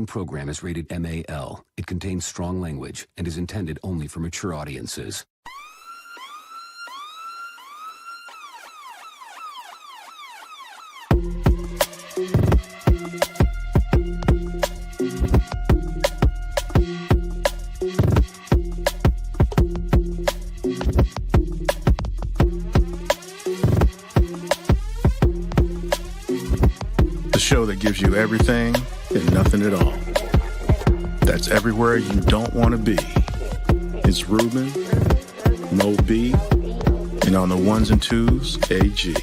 following program is rated MAL. It contains strong language and is intended only for mature audiences. The show that gives you everything and nothing at all. That's everywhere you don't want to be. It's Ruben, Mo B, and on the ones and twos, AG.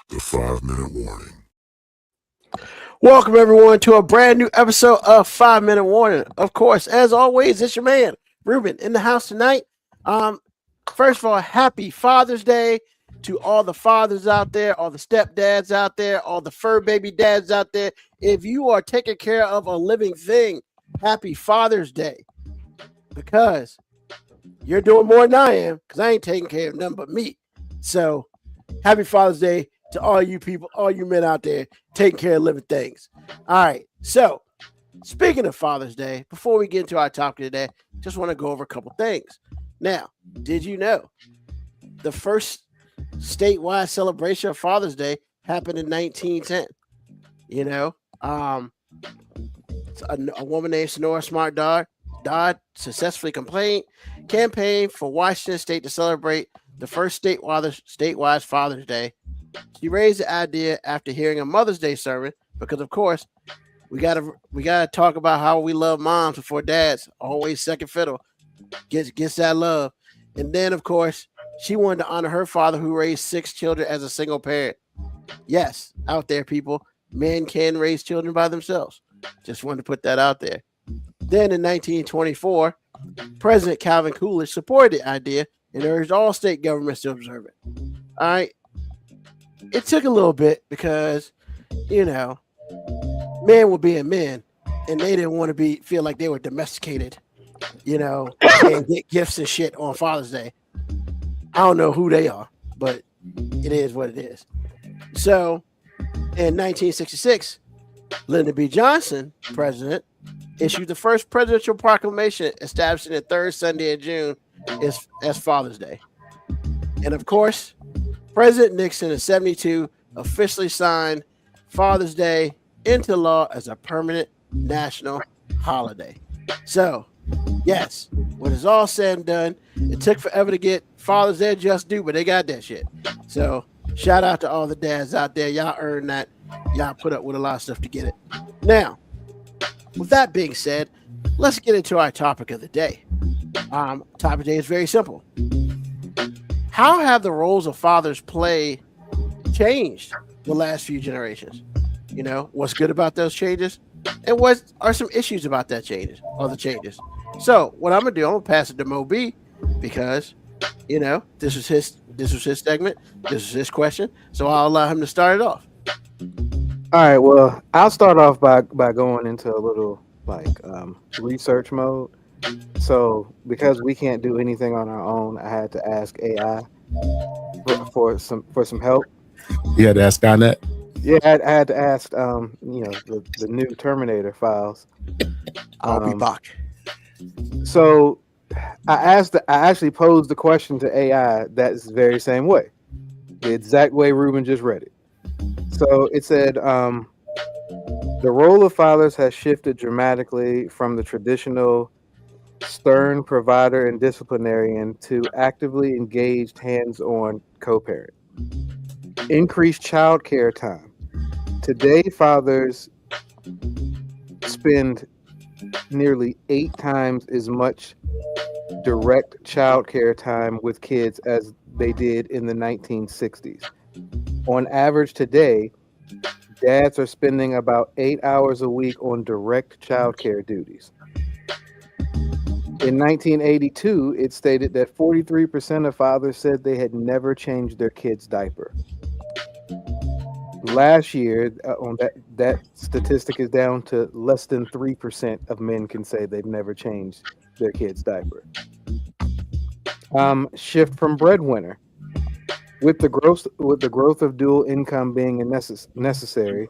The 5-minute warning. Welcome, everyone, to a brand new episode of 5-Minute Warning. Of course, as always, it's your man, Ruben, in the house tonight. First of all, happy Father's Day to all the fathers out there, all the stepdads out there, all the fur baby dads out there. If you are taking care of a living thing, happy Father's Day. Because you're doing more than I am, because I ain't taking care of nothing but me. So, happy Father's Day to all you people, all you men out there taking care of living things. All right. So, speaking of Father's Day, before we get into our topic today, just want to go over a couple things. Now, did you know the first statewide celebration of Father's Day happened in 1910? You know, a woman named Sonora Smart Dodd successfully campaigned for Washington State to celebrate the first statewide Father's Day. She raised the idea after hearing a Mother's Day sermon because, of course, we gotta talk about how we love moms before dads. Always second fiddle, gets that love. And then, of course, she wanted to honor her father who raised 6 children as a single parent. Yes, out there, people, men can raise children by themselves. Just wanted to put that out there. Then in 1924, President Calvin Coolidge supported the idea and urged all state governments to observe it. All right. It took a little bit because, you know, men were being men and they didn't want to feel like they were domesticated, you know, and get gifts and shit on Father's Day. I don't know who they are, but it is what it is. So in 1966, Lyndon B. Johnson, president, issued the first presidential proclamation establishing the third Sunday in June as Father's Day. And of course, President Nixon in 1972 officially signed Father's Day into law as a permanent national holiday. So, yes, when it's all said and done, it took forever to get Father's Day just due, but they got that shit. So, shout out to all the dads out there. Y'all earned that. Y'all put up with a lot of stuff to get it. Now, with that being said, let's get into our topic of the day. Topic of the day is very simple. How have the roles of fathers changed the last few generations? You know, what's good about those changes? And what are some issues about the changes? So what I'm gonna do, I'm gonna pass it to Mo B because, you know, this was his segment, this was his question. So I'll allow him to start it off. All right, well, I'll start off by going into a little research mode. So because we can't do anything on our own, I had to ask AI for some help. You had to ask Skynet? Yeah, I had to ask the new Terminator files. I'll be back. So I actually posed the question to AI that's the very same way. The exact way Ruben just read it. So it said the role of fathers has shifted dramatically from the traditional stern provider and disciplinarian to actively engaged hands-on co-parent. Increased child care time. Today, fathers spend nearly 8 times as much direct child care time with kids as they did in the 1960s. On average today, dads are spending about 8 hours a week on direct child care duties. In 1982, it stated that 43% of fathers said they had never changed their kid's diaper. Last year, on that statistic is down to less than 3% of men can say they've never changed their kid's diaper. Shift from breadwinner. With the growth of dual income being necessary,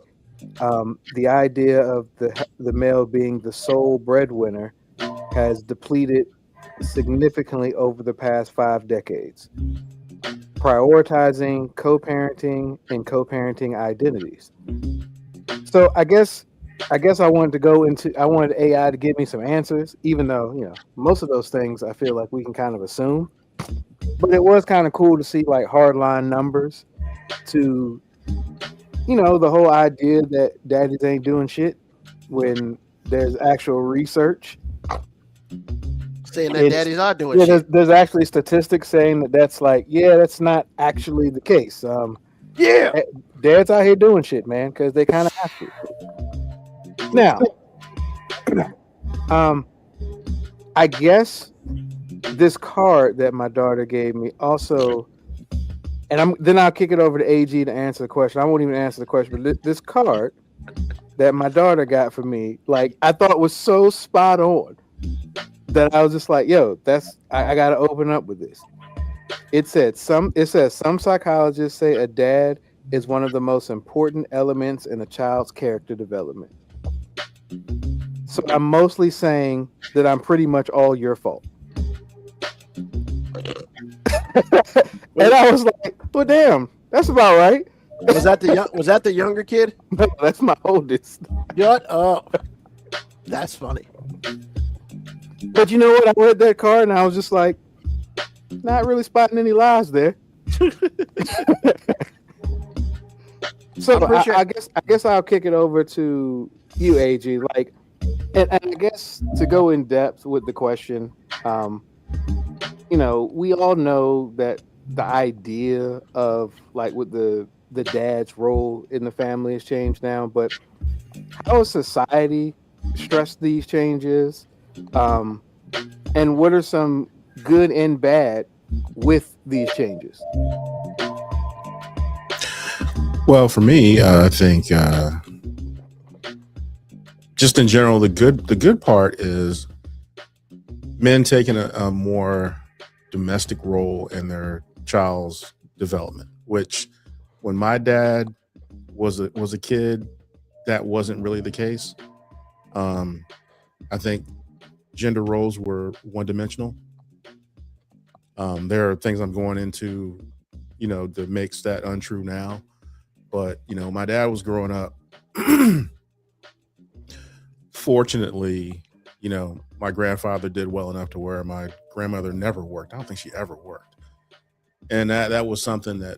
the idea of the male being the sole breadwinner has depleted significantly over the past 5 decades, prioritizing co-parenting and co-parenting identities. So I wanted to go into I wanted AI to give me some answers, even though most of those things I feel like we can kind of assume. But it was kind of cool to see like hardline numbers to the whole idea that daddies ain't doing shit when there's actual research. Saying that daddies are doing Yeah, shit. there's actually statistics saying that's not actually the case. Yeah. Dads out here doing shit, man, because they kind of have to. Now, I guess this card that my daughter gave me also, and then I'll kick it over to AG to answer the question. I won't even answer the question, but this card that my daughter got for me, like I thought was so spot on that I was just like, yo, I gotta open up with this. It says some psychologists say a dad is one of the most important elements in a child's character development. So I'm mostly saying that I'm pretty much all your fault. And I was like, well, damn, that's about right. Was that the younger kid? No, that's my oldest. Shut up. That's funny. But you know what? I read that card and I was just like, not really spotting any lies there. So I guess I'll kick it over to you, AG. Like, and I guess to go in depth with the question, we all know that the idea of like with the dad's role in the family has changed now, but how has society stressed these changes? And what are some good and bad with these changes? Well, for me, I think just in general, the good part is men taking a more domestic role in their child's development. Which, when my dad was a kid, that wasn't really the case. I think gender roles were one-dimensional. There are things I'm going into, that makes that untrue now. But, my dad was growing up. Fortunately, my grandfather did well enough to where my grandmother never worked. I don't think she ever worked. And that was something that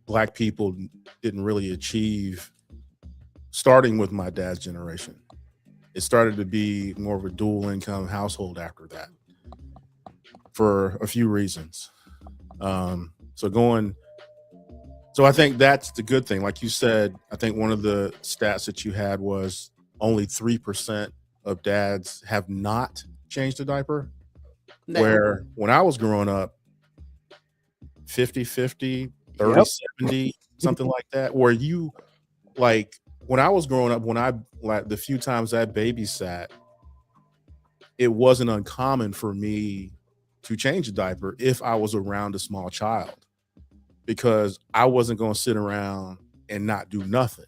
Black people didn't really achieve, starting with my dad's generation. It started to be more of a dual income household after that for a few reasons. So I think that's the good thing. Like you said, I think one of the stats that you had was only 3% of dads have not changed a diaper. No. Where when I was growing up, 50-50, 30-70, something like that. Where you, like, when I was growing up, the few times I babysat, it wasn't uncommon for me to change a diaper if I was around a small child, because I wasn't going to sit around and not do nothing.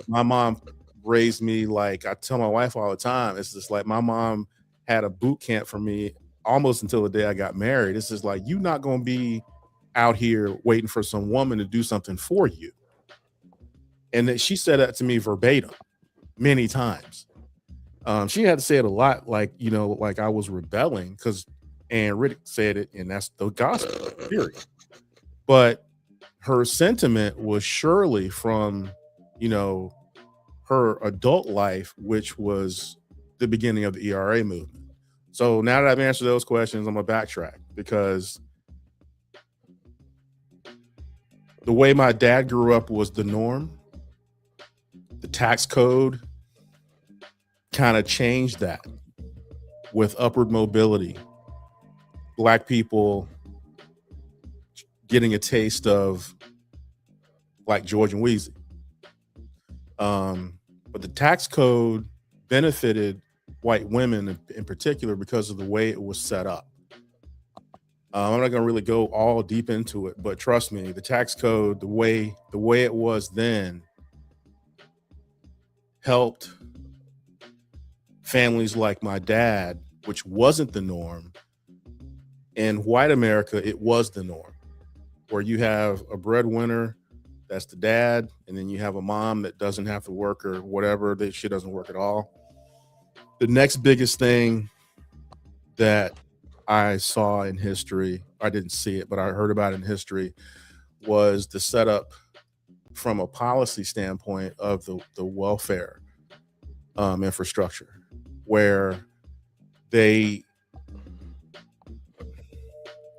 My mom raised me, like I tell my wife all the time, it's just like my mom had a boot camp for me almost until the day I got married. It's just like, you're not going to be out here waiting for some woman to do something for you. And that she said that to me verbatim many times. She had to say it a lot, like I was rebelling, because Ann Riddick said it, and that's the gospel, period. But her sentiment was surely from, her adult life, which was the beginning of the ERA movement. So now that I've answered those questions, I'm going to backtrack, because the way my dad grew up was the norm. The tax code kind of changed that with upward mobility. Black people getting a taste of like George and Wheezy. But the tax code benefited white women in particular because of the way it was set up. I'm not going to really go all deep into it, but trust me, the tax code, the way it was then, helped families like my dad, which wasn't the norm. In white America, it was the norm, where you have a breadwinner, that's the dad, and then you have a mom that doesn't have to work or whatever, that she doesn't work at all. The next biggest thing that I saw in history, I didn't see it, but I heard about it in history, was the setup from a policy standpoint of the welfare infrastructure, where I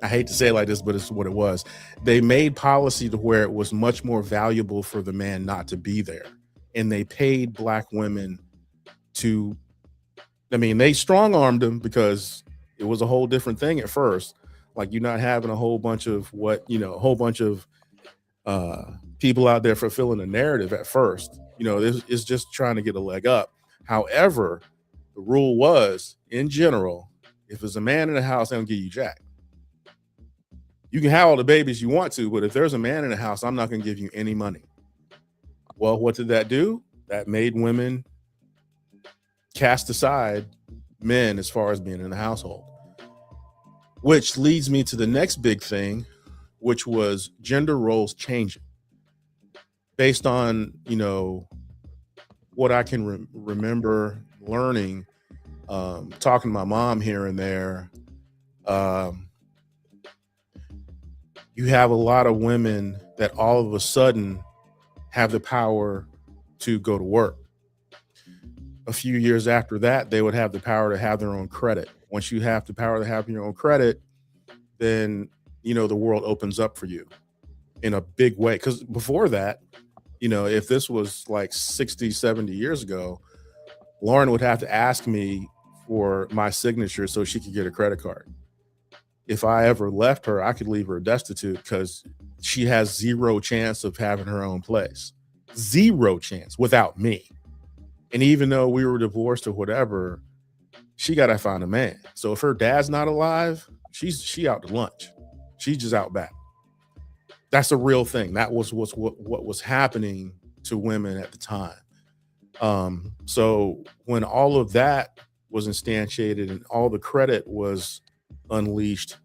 hate to say it like this, but it's what it was. They made policy to where it was much more valuable for the man not to be there. And they paid Black women they strong armed them, because it was a whole different thing at first. Like, you're not having a whole bunch of people out there fulfilling a narrative at first. It's just trying to get a leg up. However, the rule was, in general, if there's a man in the house, they don't give you jack. You can have all the babies you want to, but if there's a man in the house, I'm not going to give you any money. Well, what did that do? That made women cast aside men as far as being in the household, which leads me to the next big thing, which was gender roles changing based on, what I can remember learning, talking to my mom here and there. You have a lot of women that all of a sudden have the power to go to work. A few years after that, they would have the power to have their own credit. Once you have the power to have your own credit, then, the world opens up for you in a big way. Because before that, if this was like 60, 70 years ago, Lauren would have to ask me for my signature so she could get a credit card. If I ever left her, I could leave her destitute, because she has zero chance of having her own place. Zero chance without me. And even though we were divorced or whatever, she got to find a man. So if her dad's not alive, she out to lunch. She's just out back. That's a real thing. That was what was happening to women at the time. So when all of that was instantiated and all the credit was unleashed,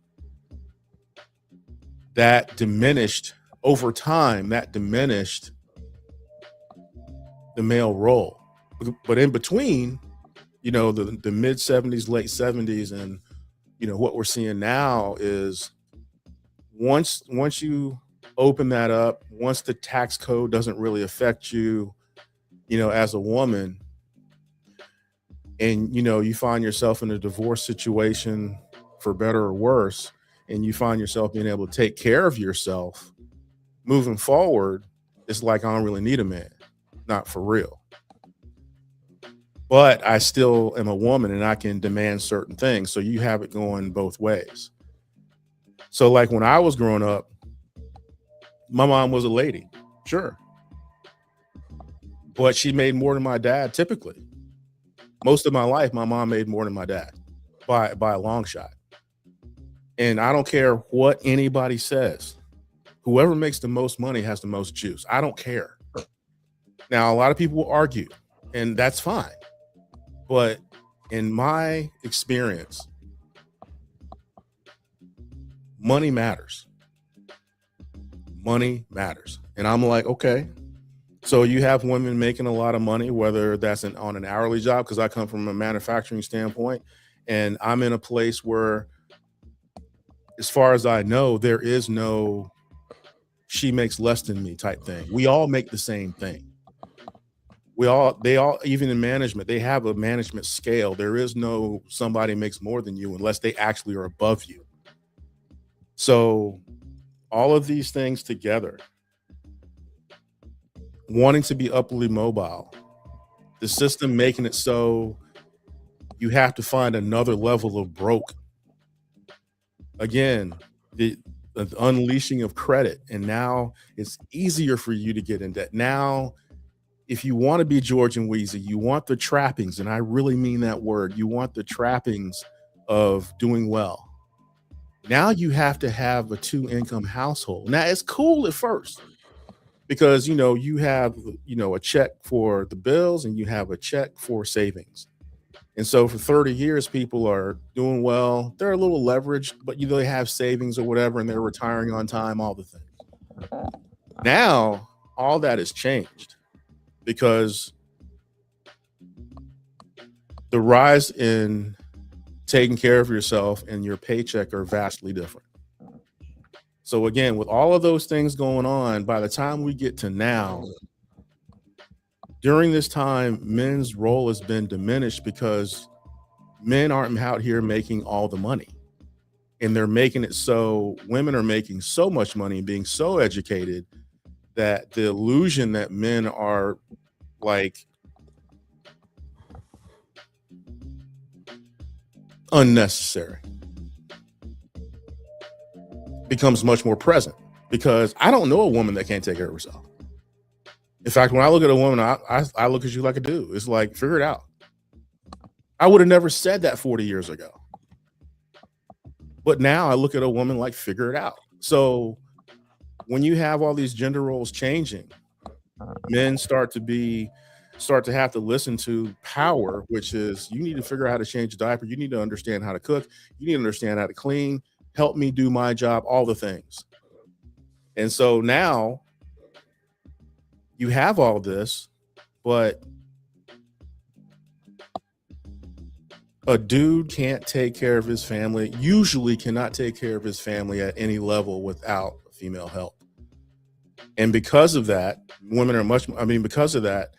that diminished over time. That diminished the male role. But in between, the mid 70s, late 70s, and what we're seeing now is once you open that up, once the tax code doesn't really affect you, as a woman, and you find yourself in a divorce situation, for better or worse, and you find yourself being able to take care of yourself moving forward, it's like, I don't really need a man. Not for real. But I still am a woman and I can demand certain things. So you have it going both ways. So like when I was growing up, my mom was a lady, sure. But she made more than my dad typically. Most of my life, my mom made more than my dad by a long shot. And I don't care what anybody says. Whoever makes the most money has the most juice. I don't care. Now, a lot of people will argue, and that's fine. But in my experience, money matters. Money matters. And I'm like, okay. So you have women making a lot of money, whether that's on an hourly job, because I come from a manufacturing standpoint, and I'm in a place where, as far as I know, there is no she makes less than me type thing. We all make the same thing. They all, even in management, they have a management scale. There is no somebody makes more than you unless they actually are above you. So all of these things together, wanting to be upwardly mobile, the system making it so you have to find another level of broke. Again, the unleashing of credit, and now it's easier for you to get in debt. Now if you want to be George and Wheezy, you want the trappings, and I really mean that word. You want the trappings of doing well. Now you have to have a 2-income household. Now it's cool at first because you have a check for the bills and you have a check for savings. And so for 30 years, people are doing well. They're a little leveraged, but they have savings or whatever, and they're retiring on time, all the things. Now, all that has changed because the rise in taking care of yourself and your paycheck are vastly different. So again, with all of those things going on, by the time we get to now, during this time, men's role has been diminished because men aren't out here making all the money. And they're making it so women are making so much money and being so educated that the illusion that men are like unnecessary becomes much more present, because I don't know a woman that can't take care of herself. In fact, when I look at a woman, I look at you like a dude. It's like, figure it out. I would have never said that 40 years ago. But now I look at a woman like, figure it out. So when you have all these gender roles changing, men start to have to listen to power, which is, you need to figure out how to change a diaper. You need to understand how to cook. You need to understand how to clean. Help me do my job, all the things. And so now you have all this, but a dude can't take care of his family, usually cannot take care of his family at any level without female help. And because of that, women are because of that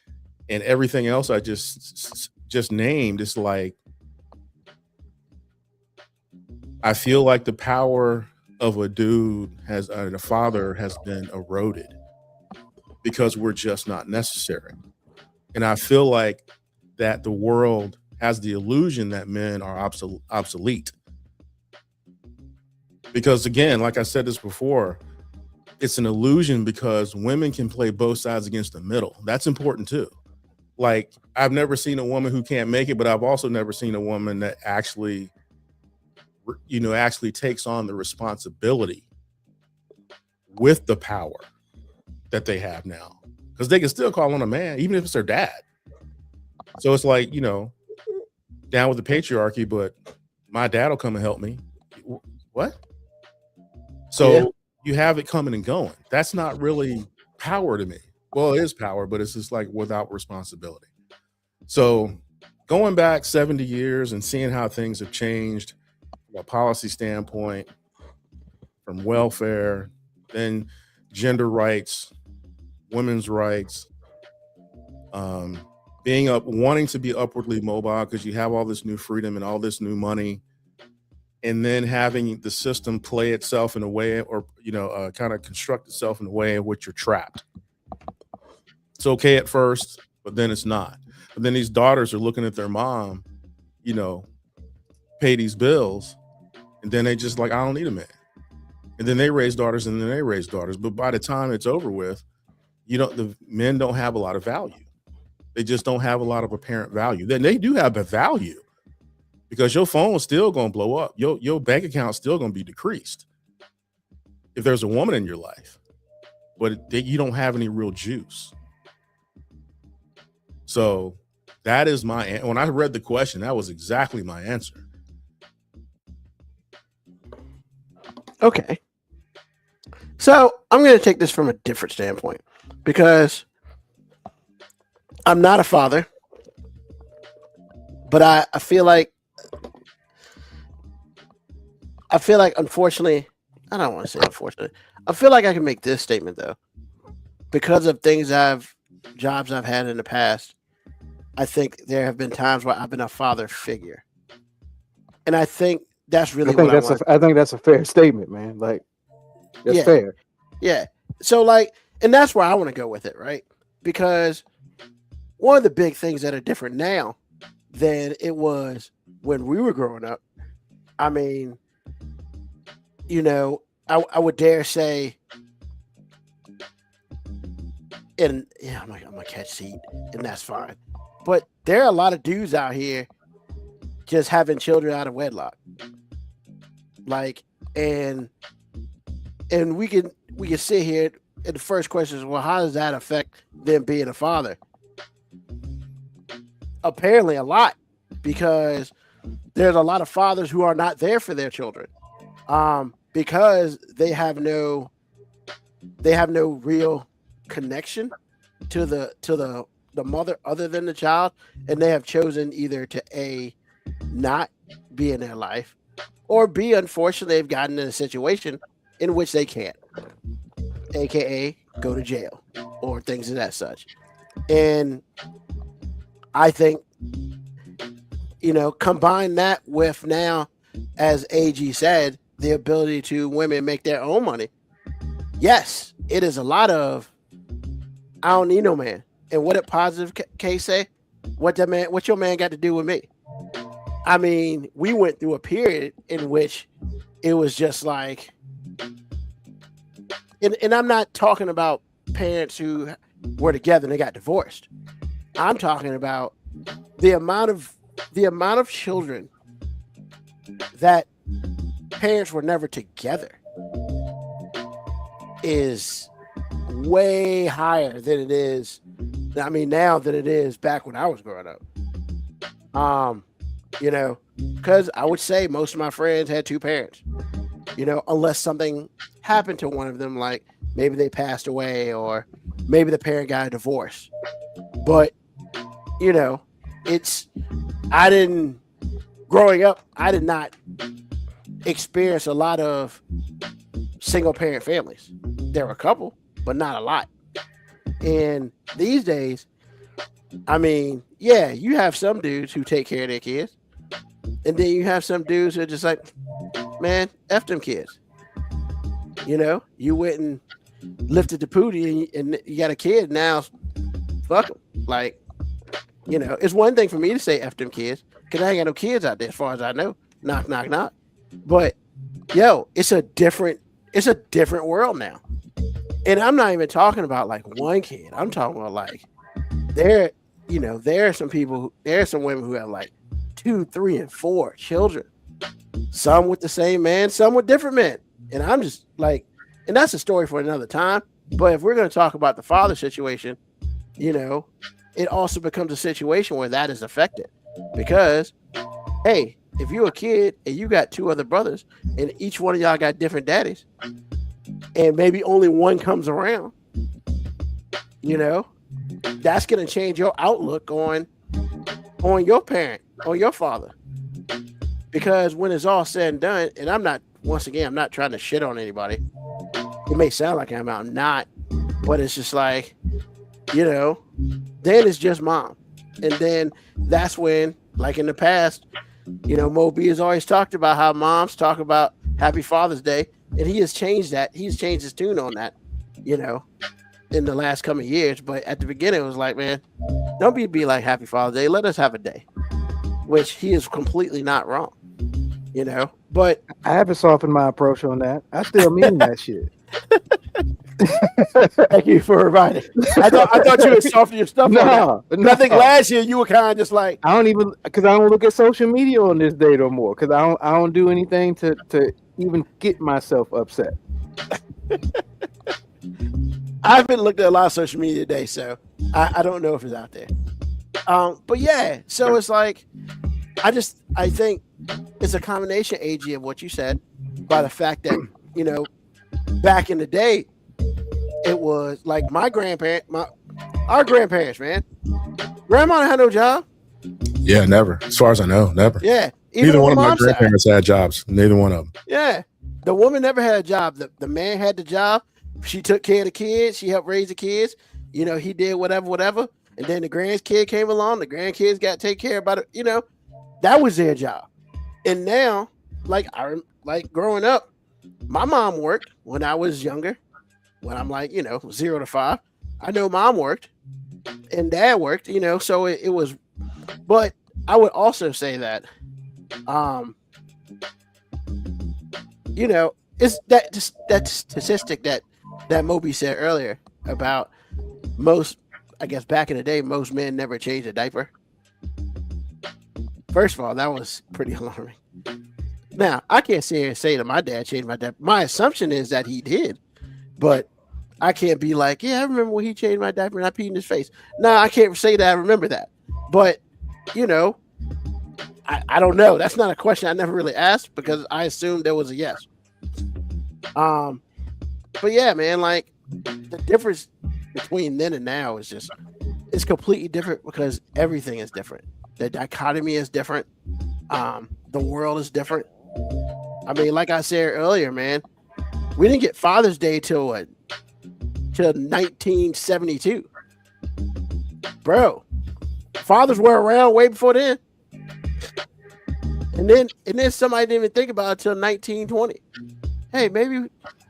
and everything else I just named, it's like, I feel like the power of a dude a father has been eroded because we're just not necessary. And I feel like that the world has the illusion that men are obsolete. Because again, like I said this before, it's an illusion because women can play both sides against the middle. That's important too. Like, I've never seen a woman who can't make it, but I've also never seen a woman that actually takes on the responsibility with the power that they have now, because they can still call on a man, even if it's their dad. So it's like, down with the patriarchy, but my dad will come and help me. What? So you have it coming and going. That's not really power to me. Well, it is power, but it's just like without responsibility. So going back 70 years and seeing how things have changed from a policy standpoint, from welfare, then gender rights, women's rights, wanting to be upwardly mobile because you have all this new freedom and all this new money, and then having the system play itself in a way, or kind of construct itself in a way in which you're trapped. It's okay at first, but then it's not. But then these daughters are looking at their mom, pay these bills, and then they just like, I don't need a man. And then they raise daughters, and then they raise daughters. But by the time it's over with, the men don't have a lot of value. They just don't have a lot of apparent value. Then they do have a value, because your phone is still going to blow up. Your bank account is still going to be decreased if there's a woman in your life, but you don't have any real juice. So that is when I read the question, that was exactly my answer. Okay. So I'm going to take this from a different standpoint, because I'm not a father, but I feel like unfortunately, I don't want to say unfortunately, I feel like I can make this statement though, because of jobs I've had in the past. I think there have been times where I've been a father figure, and I think that's really I think that's a fair statement, man. Like, that's fair. Yeah. So and that's where I want to go with it, right? Because one of the big things that are different now than it was when we were growing up, I mean, I would dare say and yeah, I'm gonna catch heat, and that's fine. But there are a lot of dudes out here just having children out of wedlock, like, and we can sit here, and the first question is, well, how does that affect them being a father? Apparently, a lot, because there's a lot of fathers who are not there for their children, because they have no real connection to the mother other than the child, and they have chosen either to not be in their life, or B, unfortunately, they've gotten in a situation in which they can't, aka go to jail or things of that such. And I think, combine that with now, as AG said, the ability to women make their own money. Yes, it is a lot of, I don't need no man. And what did Positive K say? What your man got to do with me? I mean, we went through a period in which it was just like, and I'm not talking about parents who were together and they got divorced. I'm talking about the amount of children that parents were never together is way higher than it is. I mean, now than it is back when I was growing up. Because I would say most of my friends had two parents, unless something happened to one of them, like maybe they passed away or maybe the parent got a divorce. But, growing up, I did not experience a lot of single parent families. There were a couple, but not a lot. And these days, I mean, yeah, you have some dudes who take care of their kids. And then you have some dudes who are just like, man, F them kids. You went and lifted the pootie and you got a kid now. Fuck them. Like, it's one thing for me to say F them kids, because I ain't got no kids out there as far as I know. Knock, knock, knock. But, it's a different world now. And I'm not even talking about like one kid. I'm talking about like there are some women who have like 2, 3, and 4 children. Some with the same man, some with different men. And I'm just like, and that's a story for another time. But if we're going to talk about the father situation, it also becomes a situation where that is affected. Because, hey, if you're a kid and you got 2 other brothers and each one of y'all got different daddies, and maybe only one comes around, that's going to change your outlook on your parent or your father. Because when it's all said and done, and I'm not trying to shit on anybody. It may sound like I'm not, but it's just like, then it's just mom. And then that's when, like in the past, Moby has always talked about how moms talk about Happy Father's Day. And he has changed that. He's changed his tune on that, in the last coming years. But at the beginning, it was like, man, don't be like Happy Father's Day. Let us have a day, which he is completely not wrong, But I haven't softened my approach on that. I still mean that shit. Thank you for reminding. I thought you had softened your stuff. No. I think last year you were kind of just like, I don't look at social media on this day no more, because I don't do anything to even get myself upset. I haven't looked at a lot of social media today, so I don't know if it's out there. But yeah, so it's like, I think it's a combination, AG, of what you said, by the fact that, back in the day, it was like our grandparents, man. Grandma had no job. Yeah, never. As far as I know, never. Yeah. Neither one of my grandparents had jobs. Neither one of them. Yeah. The woman never had a job. The man had the job. She took care of the kids. She helped raise the kids. He did whatever. And then the grandkid came along. The grandkids got taken care of by that was their job. And now, like growing up, my mom worked when I was younger. When I'm like, 0 to 5, I know mom worked and dad worked, so it was, but I would also say that, it's that statistic that Moby said earlier about I guess back in the day, most men never changed a diaper. First of all, that was pretty alarming. Now, I can't sit here and say that my dad changed my diaper. My assumption is that he did, but I can't be like, yeah, I remember when he changed my diaper and I peed in his face. No, I can't say that I remember that. But, you know, I don't know. That's not a question I never really asked because I assumed there was a yes. But yeah, man, like the difference between then and now is just, it's completely different because everything is different. The dichotomy is different. The world is different. I mean, like I said earlier, man, we didn't get Father's Day till 1972. Bro, fathers were around way before then. And then somebody didn't even think about it till 1920. Hey, maybe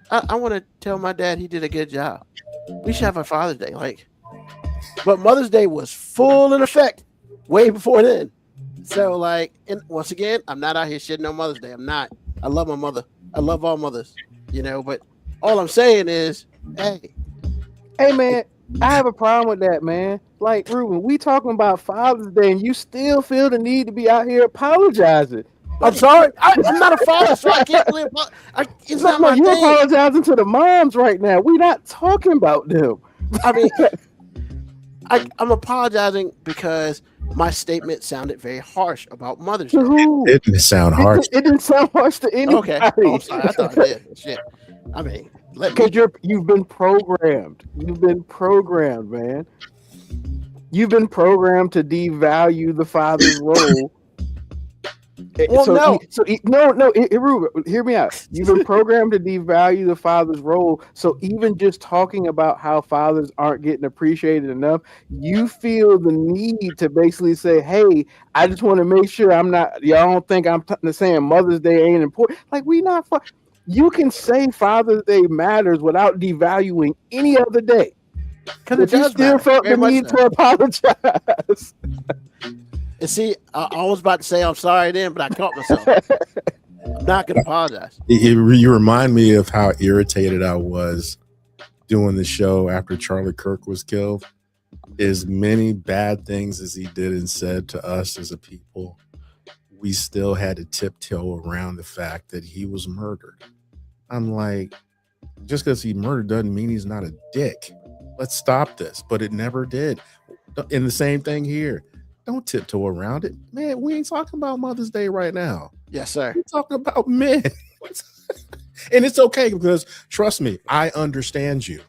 I want to tell my dad he did a good job. We should have a Father's Day. But Mother's Day was full in effect way before then. So, and once again, I'm not out here shitting on Mother's Day. I'm not. I love my mother. I love all mothers, but all I'm saying is, hey, man, I have a problem with that, man. Like, Ruben, we talking about Father's Day and you still feel the need to be out here apologizing. I'm sorry. I'm not a father, so I can't really it's not my you're thing. apologizing to the moms right now. We're not talking about them. I mean, I'm apologizing because my statement sounded very harsh about Mother's Day. It didn't sound harsh. It didn't sound harsh to anybody. Okay. Oh, I'm sorry. I thought it did. Shit. I mean, because you've been programmed. You've been programmed, man. You've been programmed to devalue the father's role. Well, Ruben, hear me out. You've been programmed to devalue the father's role. So even just talking about how fathers aren't getting appreciated enough, you feel the need to basically say, "Hey, I just want to make sure I'm not. Y'all don't think I'm saying Mother's Day ain't important. Like we not. You can say Father's Day matters without devaluing any other day, because you still felt the need to apologize." And see, I was about to say I'm sorry then, but I caught myself. I'm not going to apologize. You remind me of how irritated I was doing the show after Charlie Kirk was killed. As many bad things as he did and said to us as a people, we still had to tiptoe around the fact that he was murdered. I'm like, just because he murdered doesn't mean he's not a dick. Let's stop this. But it never did. And the same thing here. Don't tiptoe around it. Man, we ain't talking about Mother's Day right now. Yes, sir. We're talking about men. And it's okay because, trust me, I understand you.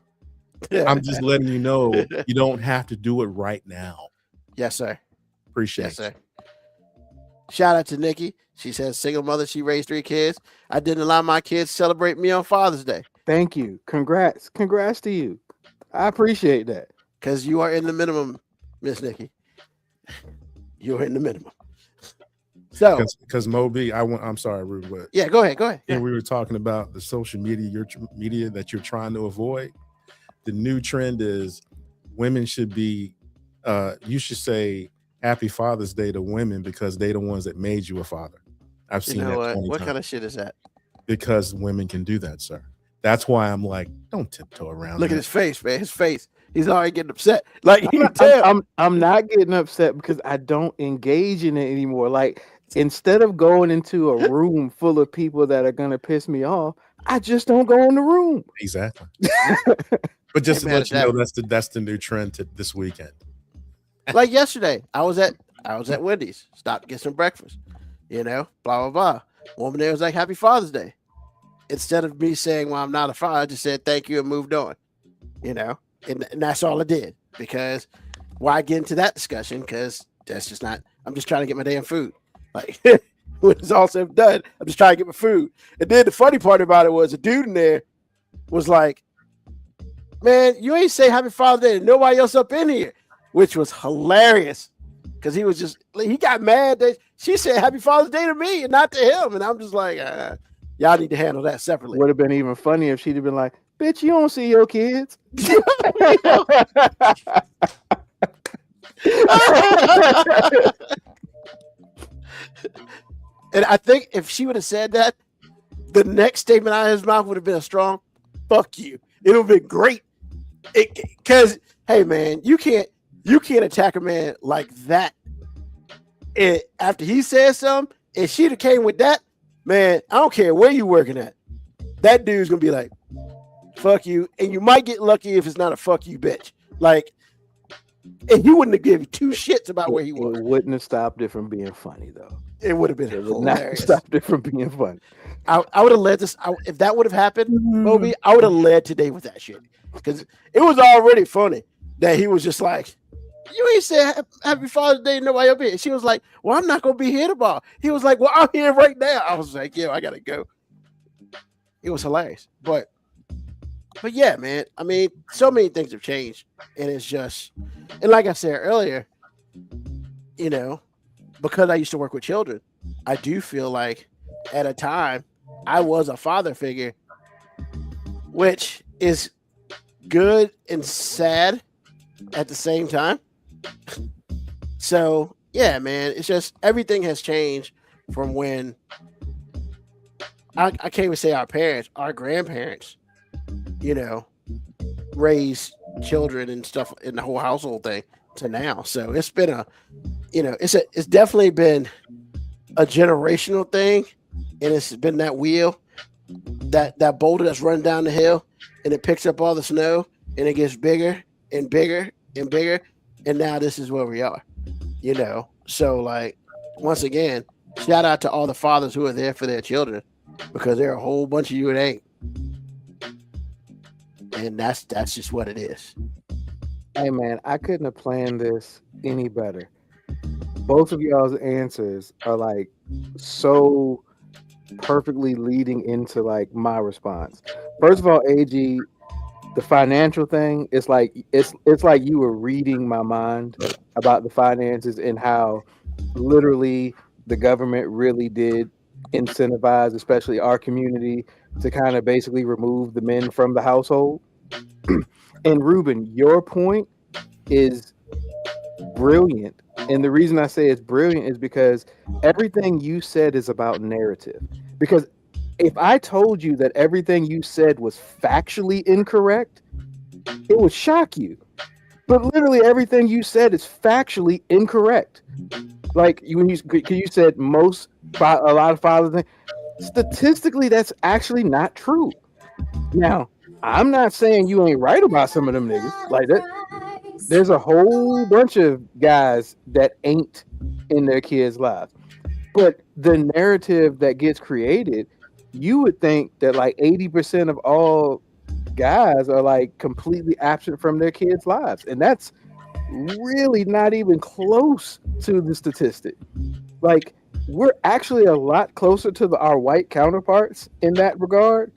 I'm just letting you know you don't have to do it right now. Yes, sir. Appreciate it. Yes, sir. Shout out to Nikki. She says, single mother, she raised 3 kids. I didn't allow my kids to celebrate me on Father's Day. Thank you. Congrats to you. I appreciate that. Because you are in the minimum, Miss Nikki. You're in the minimum. So, because Moby, I'm sorry, Rude, but yeah, go ahead. And we were talking about the social media, media that you're trying to avoid. The new trend is women should be. You should say Happy Father's Day to women because they're the ones that made you a father. I've seen that. What kind of shit is that? Because women can do that, sir. That's why I'm like, don't tiptoe around. Look at his face, man. His face. He's already getting upset. Like you can tell. I'm not getting upset because I don't engage in it anymore. Like instead of going into a room full of people that are gonna piss me off, I just don't go in the room. Exactly. But just to let you know, that's the new trend to this weekend. Like yesterday, I was at Wendy's. Stopped to get some breakfast. Blah blah blah. Woman there was like, "Happy Father's Day." Instead of me saying, "Well, I'm not a father," I just said thank you and moved on. And that's all I did, because why get into that discussion? Because that's just not, I'm just trying to get my damn food. Like when it's all said and done, I'm just trying to get my food. And then the funny part about it was a dude in there was like, "Man, you ain't say Happy Father's Day to nobody else up in here," which was hilarious because he got mad that she said Happy Father's Day to me and not to him. And I'm just like, y'all need to handle that separately. Would have been even funny if she'd have been like, "Bitch, you don't see your kids." And I think if she would have said that, the next statement out of his mouth would have been a strong "fuck you." It would have been great. Because hey, man, you can't attack a man like that. After he said something, and she'd have came with that, man, I don't care where you working at. That dude's gonna be like, fuck you. And you might get lucky if it's not a fuck you bitch. Like, and he wouldn't have given two shits about where he was. It wouldn't have stopped it from being funny, though. It would have been It would not have hilarious. stopped it from being funny. I would have led this. If that would have happened, Moby, I would have led today with that shit. Because it was already funny that he was just like, you ain't said Happy Father's Day, nobody up here. She was like, well, I'm not going to be here tomorrow. He was like, well, I'm here right now. I was like, yo, I got to go. It was hilarious. But yeah, man, I mean, so many things have changed. And it's just, and like I said earlier, you know, because I used to work with children, I do feel like at a time I was a father figure, which is good and sad at the same time. So yeah, man, it's just everything has changed from when I can't even say our parents, our grandparents, you know, raised children and stuff in the whole household thing to now. So it's been it's definitely been a generational thing, and it's been that wheel, that boulder that's running down the hill, and it picks up all the snow, and it gets bigger and bigger and bigger, and now this is where we are, you know. So like, once again, shout out to all the fathers who are there for their children, because there are a whole bunch of you that ain't, and that's just what it is. Hey, man, I couldn't have planned this any better. Both of y'all's answers are like so perfectly leading into like my response. First of all, AG, the financial thing, it's like you were reading my mind about the finances and how literally the government really did incentivize, especially our community, to kind of basically remove the men from the household. And Ruben, your point is brilliant. And the reason I say it's brilliant is because everything you said is about narrative. Because if I told you that everything you said was factually incorrect, it would shock you. But literally everything you said is factually incorrect. Like when you said a lot of fathers think, statistically that's actually not true. Now, I'm not saying you ain't right about some of them niggas like that. There's a whole bunch of guys that ain't in their kids' lives. But the narrative that gets created, you would think that like 80% of all guys are like completely absent from their kids' lives. And that's really not even close to the statistic. Like, we're actually a lot closer to our white counterparts in that regard.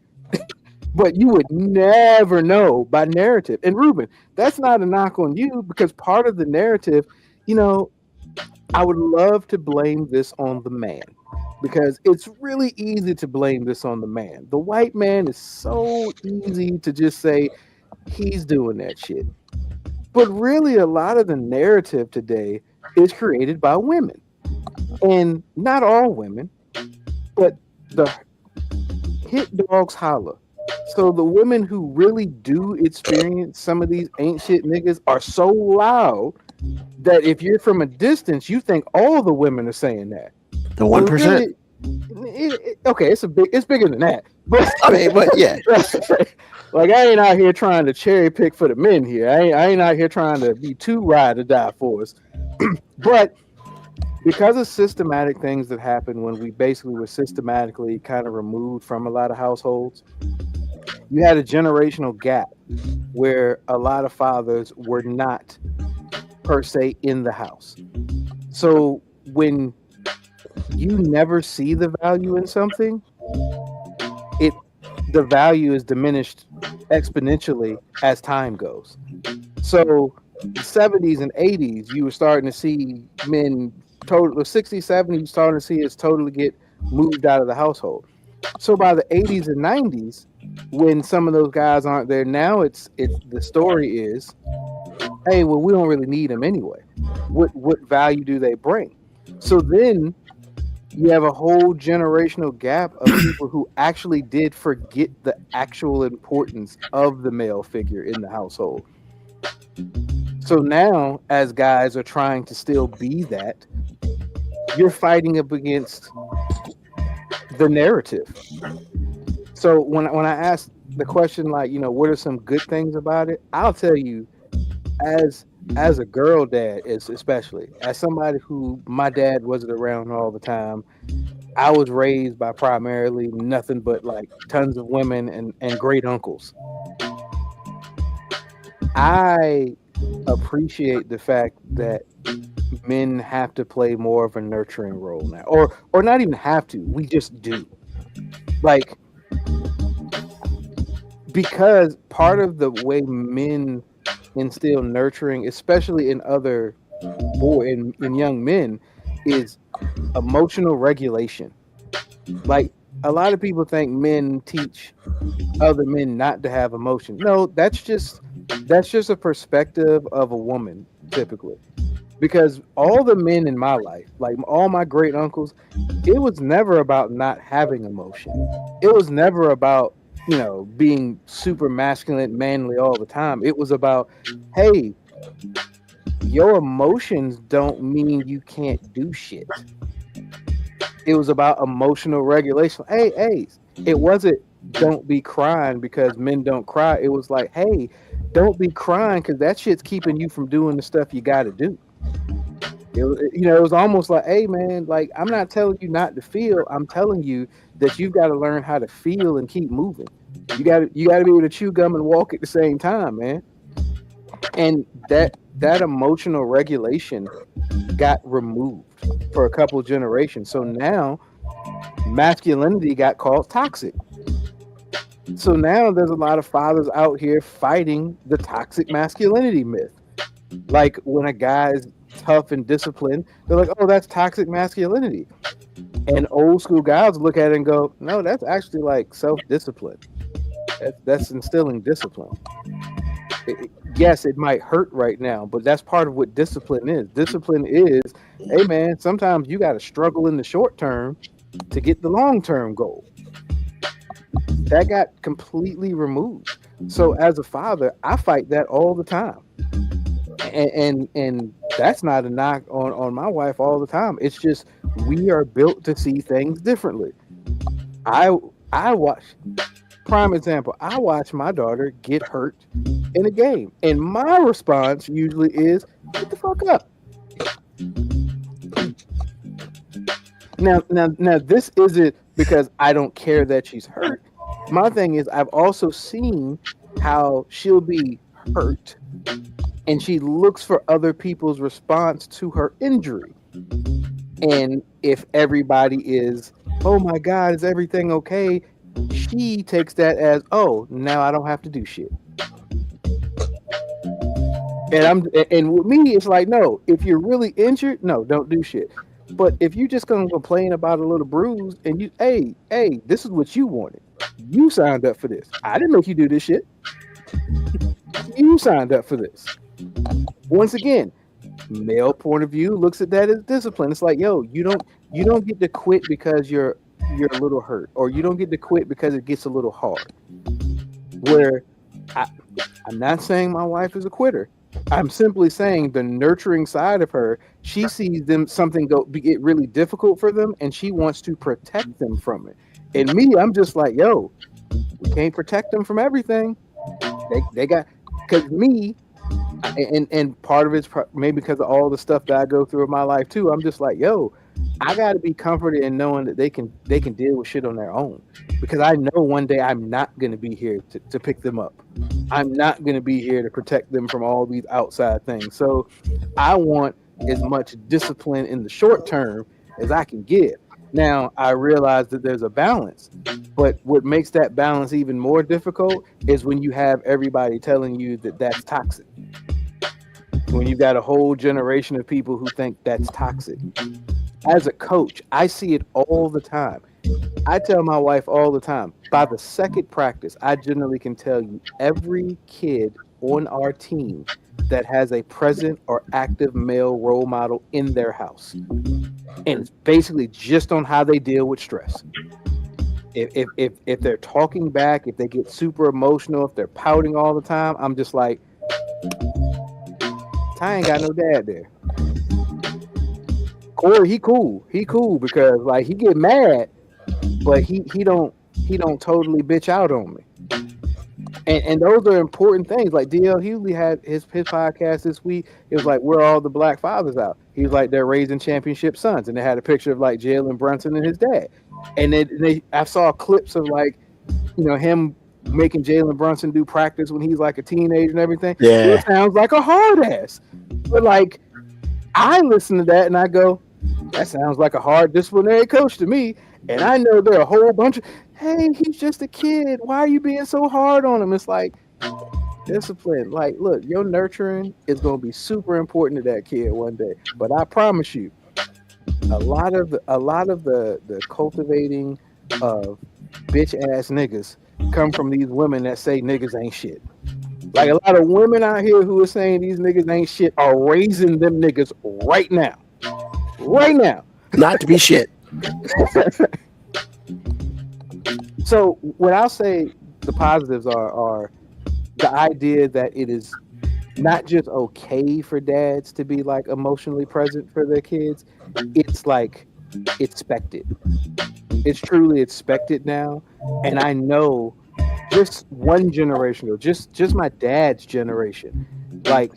But you would never know by narrative. And Ruben, that's not a knock on you, because part of the narrative, you know, I would love to blame this on the man, because it's really easy to blame this on the man. The white man is so easy to just say he's doing that shit. But really, a lot of the narrative today is created by women. And not all women, but the hit dogs holler. So the women who really do experience some of these ain't shit niggas are so loud that if you're from a distance, you think all the women are saying that. The 1%. Okay, it's bigger than that. But I mean, but yeah. Like, I ain't out here trying to cherry pick for the men here. I ain't out here trying to be too ride or die for us. But because of systematic things that happened when we basically were systematically kind of removed from a lot of households, you had a generational gap where a lot of fathers were not per se in the house. So when you never see the value in something, the value is diminished exponentially as time goes. So the 70s and 80s, you were starting to see men the 60s, 70s, starting to see it totally get moved out of the household. So by the 80s and 90s, when some of those guys aren't there now, it's the story is, hey, well, we don't really need them anyway. What value do they bring? So then you have a whole generational gap of people who actually did forget the actual importance of the male figure in the household. So now, as guys are trying to still be that, you're fighting up against the narrative. So when I ask the question, like, what are some good things about it? I'll tell you, as a girl dad, is especially as somebody who my dad wasn't around all the time. I was raised by primarily nothing but like tons of women and great uncles. I appreciate the fact that men have to play more of a nurturing role now, or not even have to. We just do. Like, because part of the way men instill nurturing, especially in in young men, is emotional regulation. Like, a lot of people think men teach other men not to have emotion. No, that's just a perspective of a woman, typically. Because all the men in my life, like all my great uncles, it was never about not having emotion. It was never about, being super masculine, manly all the time. It was about, hey, your emotions don't mean you can't do shit. It was about emotional regulation. Hey, it wasn't don't be crying because men don't cry. It was like, hey, don't be crying because that shit's keeping you from doing the stuff you got to do. It was almost like, hey, man, like, I'm not telling you not to feel. I'm telling you that you've got to learn how to feel and keep moving. You got to be able to chew gum and walk at the same time, man. And that emotional regulation got removed for a couple of generations. So now masculinity got called toxic. So now there's a lot of fathers out here fighting the toxic masculinity myth. Like, when a guy's tough and disciplined, they're like, oh, that's toxic masculinity. And old school guys look at it and go, no, that's actually like self-discipline. That's instilling discipline. Yes, it might hurt right now, but that's part of what discipline is. Discipline is, hey, man, sometimes you got to struggle in the short term to get the long-term goal. That got completely removed. So as a father, I fight that all the time. And that's not a knock on my wife all the time. It's just, we are built to see things differently. I watch, prime example, I watch my daughter get hurt in a game, and my response usually is, get the fuck up. Now this isn't because I don't care that she's hurt. My thing is, I've also seen how she'll be hurt and she looks for other people's response to her injury. And if everybody is, oh my God, is everything okay? She takes that as, oh, now I don't have to do shit. And with me, it's like, no, if you're really injured, no, don't do shit. But if you're just gonna complain about a little bruise and you, hey, this is what you wanted. You signed up for this. I didn't make you do this shit. You signed up for this. Once again, male point of view looks at that as discipline. It's like, yo, you don't get to quit because you're a little hurt, or you don't get to quit because it gets a little hard. Where I'm not saying my wife is a quitter. I'm simply saying the nurturing side of her, she sees something get really difficult for them, and she wants to protect them from it. And me, I'm just like, yo, we can't protect them from everything. They got, because me, and part of it's maybe because of all the stuff that I go through in my life too. I'm just like, yo, I got to be comforted in knowing that they can deal with shit on their own, because I know one day I'm not going to be here to pick them up. I'm not going to be here to protect them from all these outside things. So I want as much discipline in the short term as I can give. Now, I realize that there's a balance, but what makes that balance even more difficult is when you have everybody telling you that that's toxic. When you've got a whole generation of people who think that's toxic. As a coach, I see it all the time. I tell my wife all the time, by the second practice, I generally can tell you every kid on our team that has a present or active male role model in their house, and it's basically just on how they deal with stress. If they're talking back, if they get super emotional, if they're pouting all the time, I'm just like, I ain't got no dad there. Corey, he cool because like he get mad, but he don't totally bitch out on me. And those are important things. Like DL Hughley had his podcast this week. It was like, where are all the black fathers out? He was like, they're raising championship sons, and they had a picture of like Jalen Brunson and his dad. And I saw clips of like, him making Jalen Brunson do practice when he's like a teenager and everything. Yeah, it sounds like a hard ass. But like, I listen to that and I go, that sounds like a hard disciplinary coach to me. And I know there are a whole bunch of, hey, he's just a kid. Why are you being so hard on him? It's like, discipline. Like, look, your nurturing is going to be super important to that kid one day. But I promise you, a lot of the cultivating of bitch ass niggas come from these women that say niggas ain't shit. Like, a lot of women out here who are saying these niggas ain't shit are raising them niggas right now. Right now. Not to be shit. So what I'll say the positives are the idea that it is not just okay for dads to be like emotionally present for their kids. It's like expected. It's truly expected now. And I know just one generation ago, just my dad's generation, like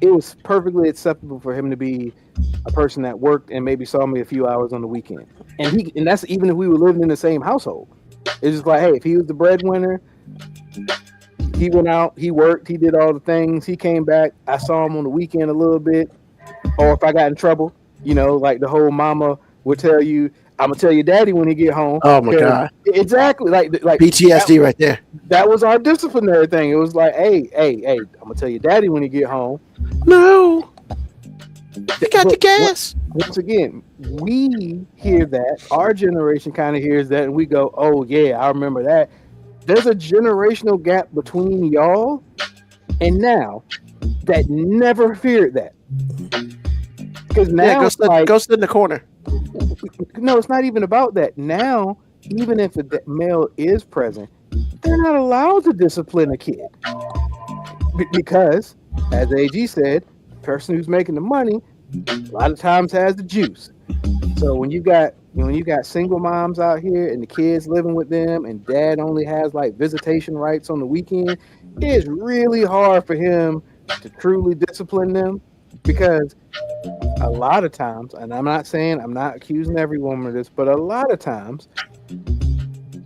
it was perfectly acceptable for him to be a person that worked and maybe saw me a few hours on the weekend. And that's even if we were living in the same household. It's just like, hey, if he was the breadwinner, he went out, he worked, he did all the things, he came back, I saw him on the weekend a little bit. Or if I got in trouble, like the whole mama would tell you, I'm gonna tell your daddy when he get home. Oh my God. Exactly. Like PTSD right there. That was our disciplinary thing. It was like, hey, I'm gonna tell your daddy when he get home. No. You got the gas. Once again, we hear that. Our generation kind of hears that, and we go, "Oh yeah, I remember that." There's a generational gap between y'all and now that never feared that. Because now go sit in the corner. No, it's not even about that. Now, even if the male is present, they're not allowed to discipline a kid because, as AG said, the person who's making the money a lot of times has the juice. So when you got single moms out here and the kids living with them, and dad only has like visitation rights on the weekend, it's really hard for him to truly discipline them because a lot of times, and I'm not accusing every woman of this, but a lot of times,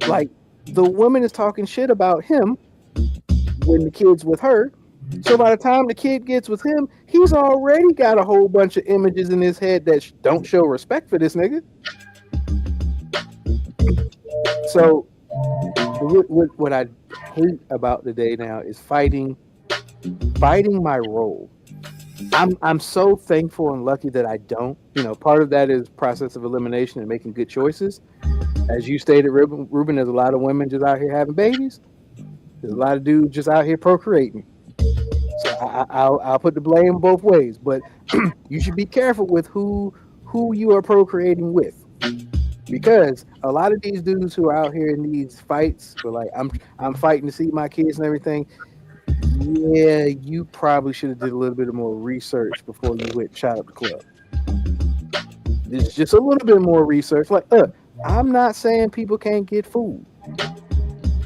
like the woman is talking shit about him when the kid's with her. So by the time the kid gets with him, he's already got a whole bunch of images in his head that don't show respect for this nigga. So what I hate about the day now is fighting my role. I'm so thankful and lucky that I don't. Part of that is process of elimination and making good choices. As you stated, Ruben, there's a lot of women just out here having babies. There's a lot of dudes just out here procreating. So I'll put the blame both ways, but you should be careful with who you are procreating with, because a lot of these dudes who are out here in these fights, are like, I'm fighting to see my kids and everything. Yeah, you probably should have did a little bit more research before you went shot up the club. It's just a little bit more research. Like, I'm not saying people can't get food,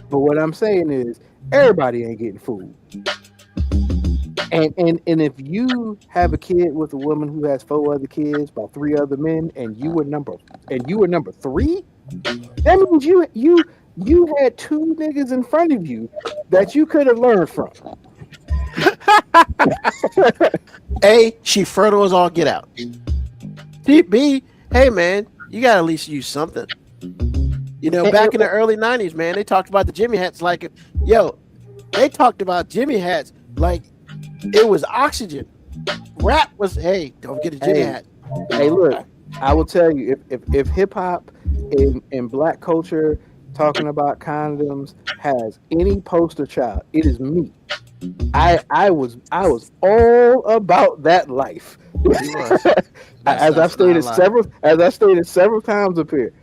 but what I'm saying is everybody ain't getting food. And if you have a kid with a woman who has 4 other kids by 3 other men, and you were number 3, that means you had 2 niggas in front of you that you could have learned from. A, she fertile as all get out. B, hey man, you gotta at least use something. Back in the early 90s, man, they talked about the Jimmy hats like, they talked about Jimmy hats like it was oxygen. Rap was, hey, don't get a Jimmy hat. Hey, look, I will tell you, if hip hop and black culture talking about condoms has any poster child, it is me. I was all about that life. He was. As I've stated several times up here.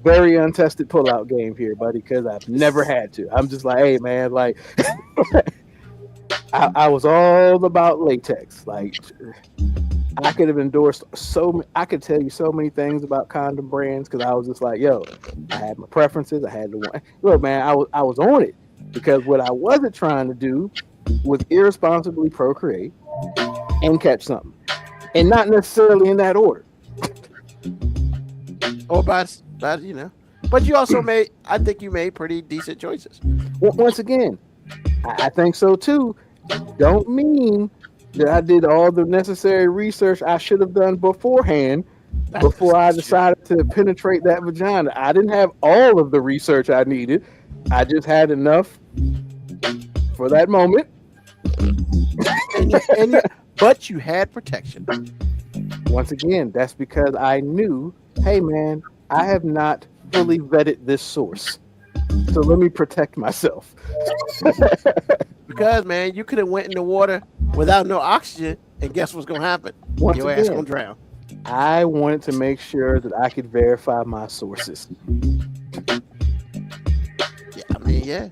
Very untested pullout game here, buddy, because I've never had to. I'm just like, hey man, like I was all about latex. Like I could have endorsed I could tell you so many things about condom brands because I was just like, yo, I had my preferences. I had the one. Look, man, I was on it because what I wasn't trying to do was irresponsibly procreate and catch something, and not necessarily in that order. Or about you know. But you also I think you made pretty decent choices. Once again, I think so too. Don't mean that I did all the necessary research I should have done beforehand before I decided to penetrate that vagina. I didn't have all of the research I needed. I just had enough for that moment. But you had protection. Once again, that's because I knew, hey man, I have not fully vetted this source. So let me protect myself. Because man, you could have went in the water without no oxygen, and guess what's gonna happen? Your ass gonna drown. I wanted to make sure that I could verify my sources. Yeah, I mean, yeah.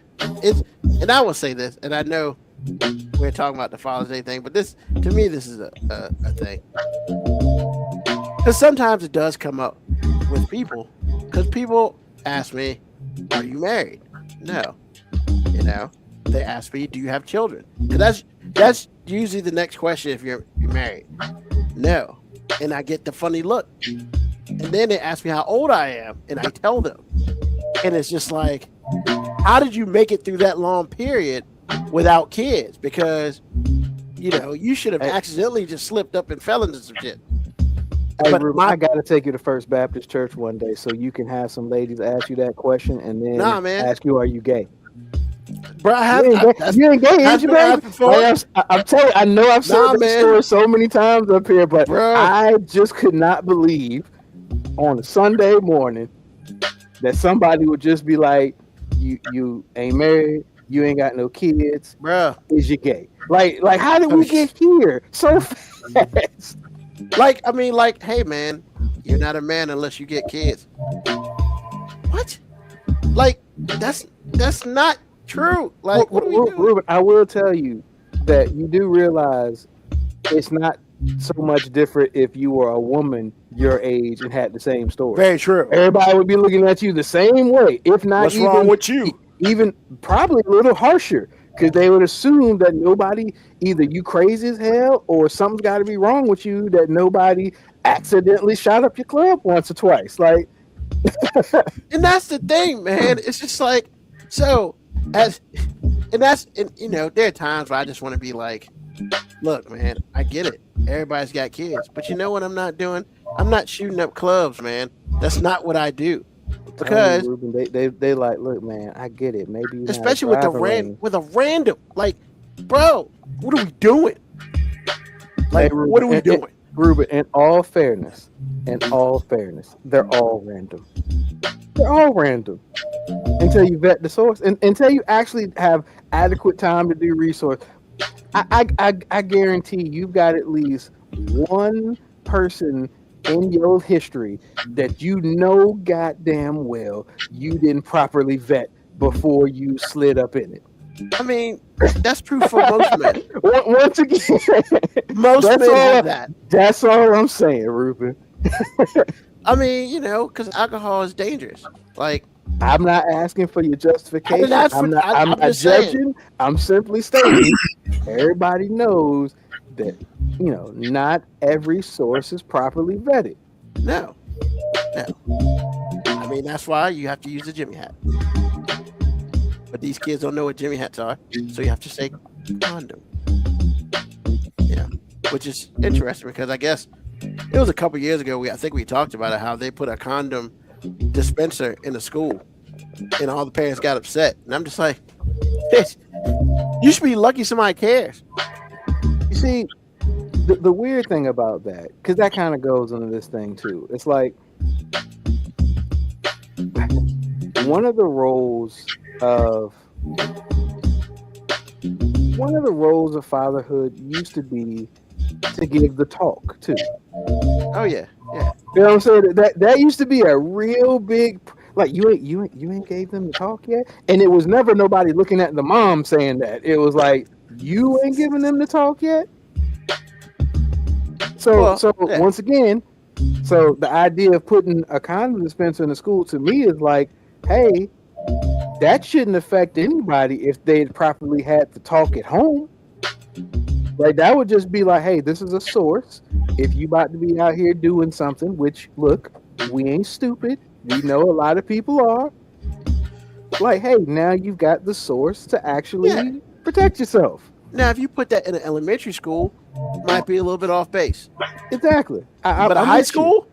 And I will say this, and I know we're talking about the Father's Day thing, but this, to me, this is a thing. Because sometimes it does come up with people, because people ask me, are you married? No. You know, they ask me, do you have children? Because that's usually the next question if you're married. No. And I get the funny look. And then they ask me how old I am, and I tell them. And it's just like, how did you make it through that long period without kids? Because, you know, you should have accidentally just slipped up and fell into some shit. Hey, But Ruben, I gotta take you to First Baptist Church one day so you can have some ladies ask you that question and then ask you, are you gay? Bro, you ain't gay, ain't you, baby? I'm telling you, I know I've said this story so many times up here, but bro, I just could not believe on a Sunday morning that somebody would just be like, you ain't married, you ain't got no kids, bro. Is you gay? Like how did we get here so fast? Like, I mean, like, hey man, you're not a man unless you get kids. What? Like, that's not true. Like, what are we doing? Ruben, I will tell you that you do realize it's not so much different if you were a woman your age and had the same story. Very true. Everybody would be looking at you the same way, if not what's wrong with you? Even probably a little harsher, because they would assume that nobody, either you crazy as hell or something's got to be wrong with you, that nobody accidentally shot up your club once or twice. Like, and that's the thing, man. It's just like, so and you know, there are times where I just want to be like, look, man, I get it. Everybody's got kids, but you know what I'm not doing? I'm not shooting up clubs, man. That's not what I do. Because Ruben, they like, look, man, I get it. Maybe especially with a random, like, bro, what are we doing? Like, Ruben, what are we doing? Ruben, in all fairness, they're all random. They're all random until you vet the source and until you actually have adequate time to do research. I guarantee you've got at least one person in your history that you know goddamn well you didn't properly vet before you slid up in it. I mean, that's true for most men. Once again, most men have that. That's all I'm saying, Ruben. I mean, you know, because alcohol is dangerous. Like, I'm not asking for your justification. I'm not judging. Saying. I'm simply stating everybody knows that, you know, not every source is properly vetted. No. I mean, that's why you have to use a Jimmy hat. But these kids don't know what Jimmy hats are, so you have to say condom. Yeah, which is interesting because I guess it was a couple years ago. I think we talked about it, how they put a condom dispenser in the school, and all the parents got upset. And I'm just like, you should be lucky somebody cares. You see, the weird thing about that, because that kind of goes into this thing too. It's like one of the roles of one of the roles of fatherhood used to be to give the talk too. Oh yeah, yeah. You know what I'm saying? That used to be a real big, like you ain't gave them the talk yet, and it was never nobody looking at the mom saying that. It was like, you ain't giving them the talk yet. So Yeah. once again, so the idea of putting a condom dispenser in the school to me is like, hey, that shouldn't affect anybody if they properly had the talk at home. Like, that would just be like, hey, this is a source. If you about to be out here doing something, which, look, we ain't stupid. We know a lot of people are. Like, hey, now you've got the source to actually protect yourself. Now, if you put that in an elementary school, might be a little bit off base. Exactly. But a I'm high with you. school?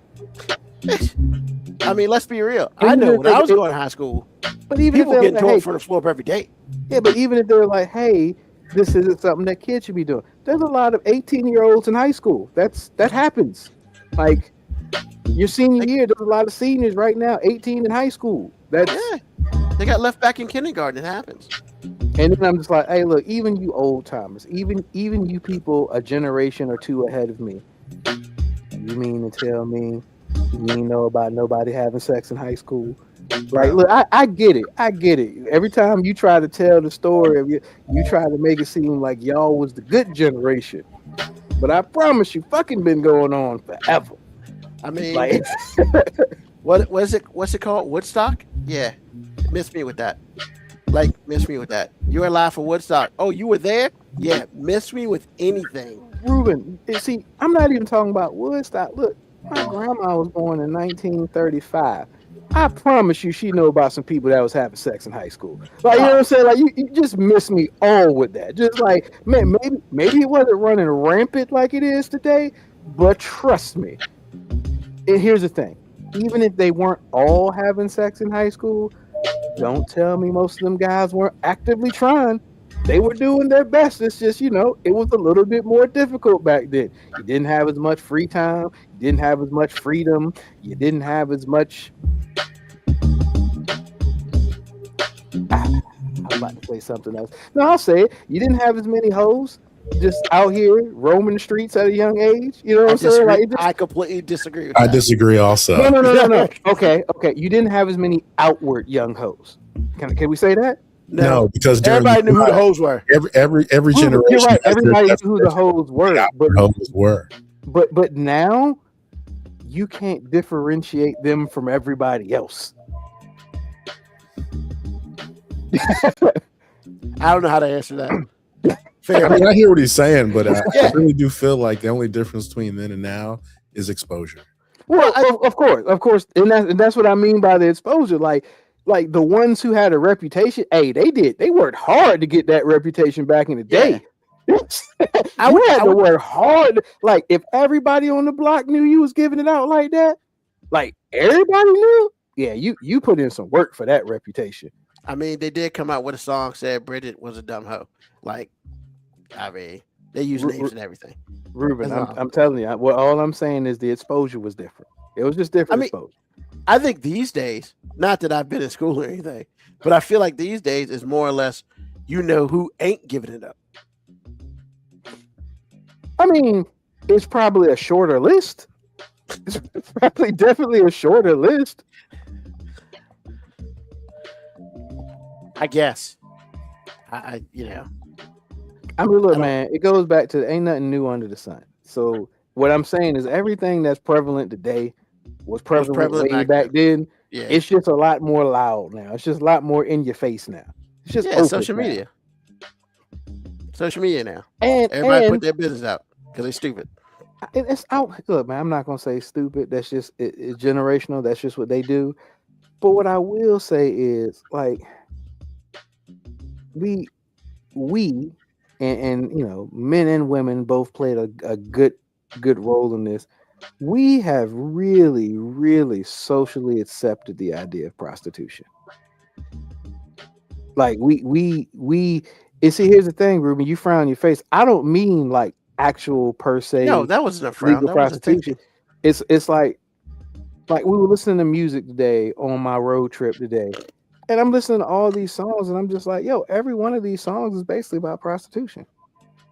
I mean, let's be real. Even I know if when I was they- going to high school, But even people if getting they're told like, from the floor up every day. yeah, but even if they're like, hey, this isn't something that kids should be doing. There's a lot of 18-year-olds in high school. That happens. Like, your senior year, there's a lot of seniors right now, 18 in high school. That's Yeah, they got left back in kindergarten. It happens. And then I'm just like, hey, look, even you old timers, even you people a generation or two ahead of me, you mean to tell me you ain't know about nobody having sex in high school? Like, look, I get it. I get it. Every time you try to tell the story, you try to make it seem like y'all was the good generation. But I promise you, fucking been going on forever. I mean, Like, what is it? What's it called? Woodstock? Yeah, miss me with that. Like, miss me with that. You were alive for Woodstock. Oh, you were there? Yeah, miss me with anything. Ruben, see, I'm not even talking about Woodstock. Look, my grandma was born in 1935. I promise you, she know about some people that was having sex in high school. Like, you know what I'm saying? Like, you just miss me all with that. Just like, man, maybe it wasn't running rampant like it is today, but trust me. And here's the thing: even if they weren't all having sex in high school, don't tell me most of them guys weren't actively trying. They were doing their best. It's just, it was a little bit more difficult back then. You didn't have as much free time. You didn't have as much freedom. You didn't have as much. I was about to say something else. No, I'll say it. You didn't have as many hoes just out here roaming the streets at a young age. You know what I'm saying? Like, I completely disagree with I that. disagree also. no. Okay. You didn't have as many outward young hoes. Can we say that? No, because during Everybody knew who the hoes were. every generation. You're right. has Everybody their knew who the hoes were, hoes were. but now you can't differentiate them from everybody else. I don't know how to answer that. I Fair. mean, I hear what he's saying, but I really do feel like the only difference between then and now is exposure. Well, of course, and that's what I mean by the exposure. Like the ones who had a reputation, hey, they worked hard to get that reputation back in the day. I would have to work hard. Like, if everybody on the block knew you was giving it out like that, like everybody knew, yeah, you put in some work for that reputation. I mean, they did come out with a song said Bridget was a dumb hoe. Like, I mean, they use names and everything. Ruben, I'm telling you, all I'm saying is the exposure was different. It was just different exposure. I think these days, not that I've been in school or anything, but I feel like these days is more or less, who ain't giving it up. I mean, it's probably a shorter list. It's probably definitely a shorter list. I guess. I mean, look, man, it goes back to ain't nothing new under the sun. So what I'm saying is everything that's prevalent today was prevalent way back then. Yeah. It's just a lot more loud now. It's just a lot more in your face now. It's just social media. Social media now. And everybody put their business out because they're stupid. It's out. Look, man, I'm not gonna say stupid. That's just it's generational. That's just what they do. But what I will say is, like, we and men and women both played a good role in this. We have really, really socially accepted the idea of prostitution. Like, we and see, here's the thing, Ruben, you frown your face. I don't mean like actual per se. No, that wasn't a frown. That prostitution. It's like we were listening to music today on my road trip today. And I'm listening to all these songs, and I'm just like, yo, every one of these songs is basically about prostitution.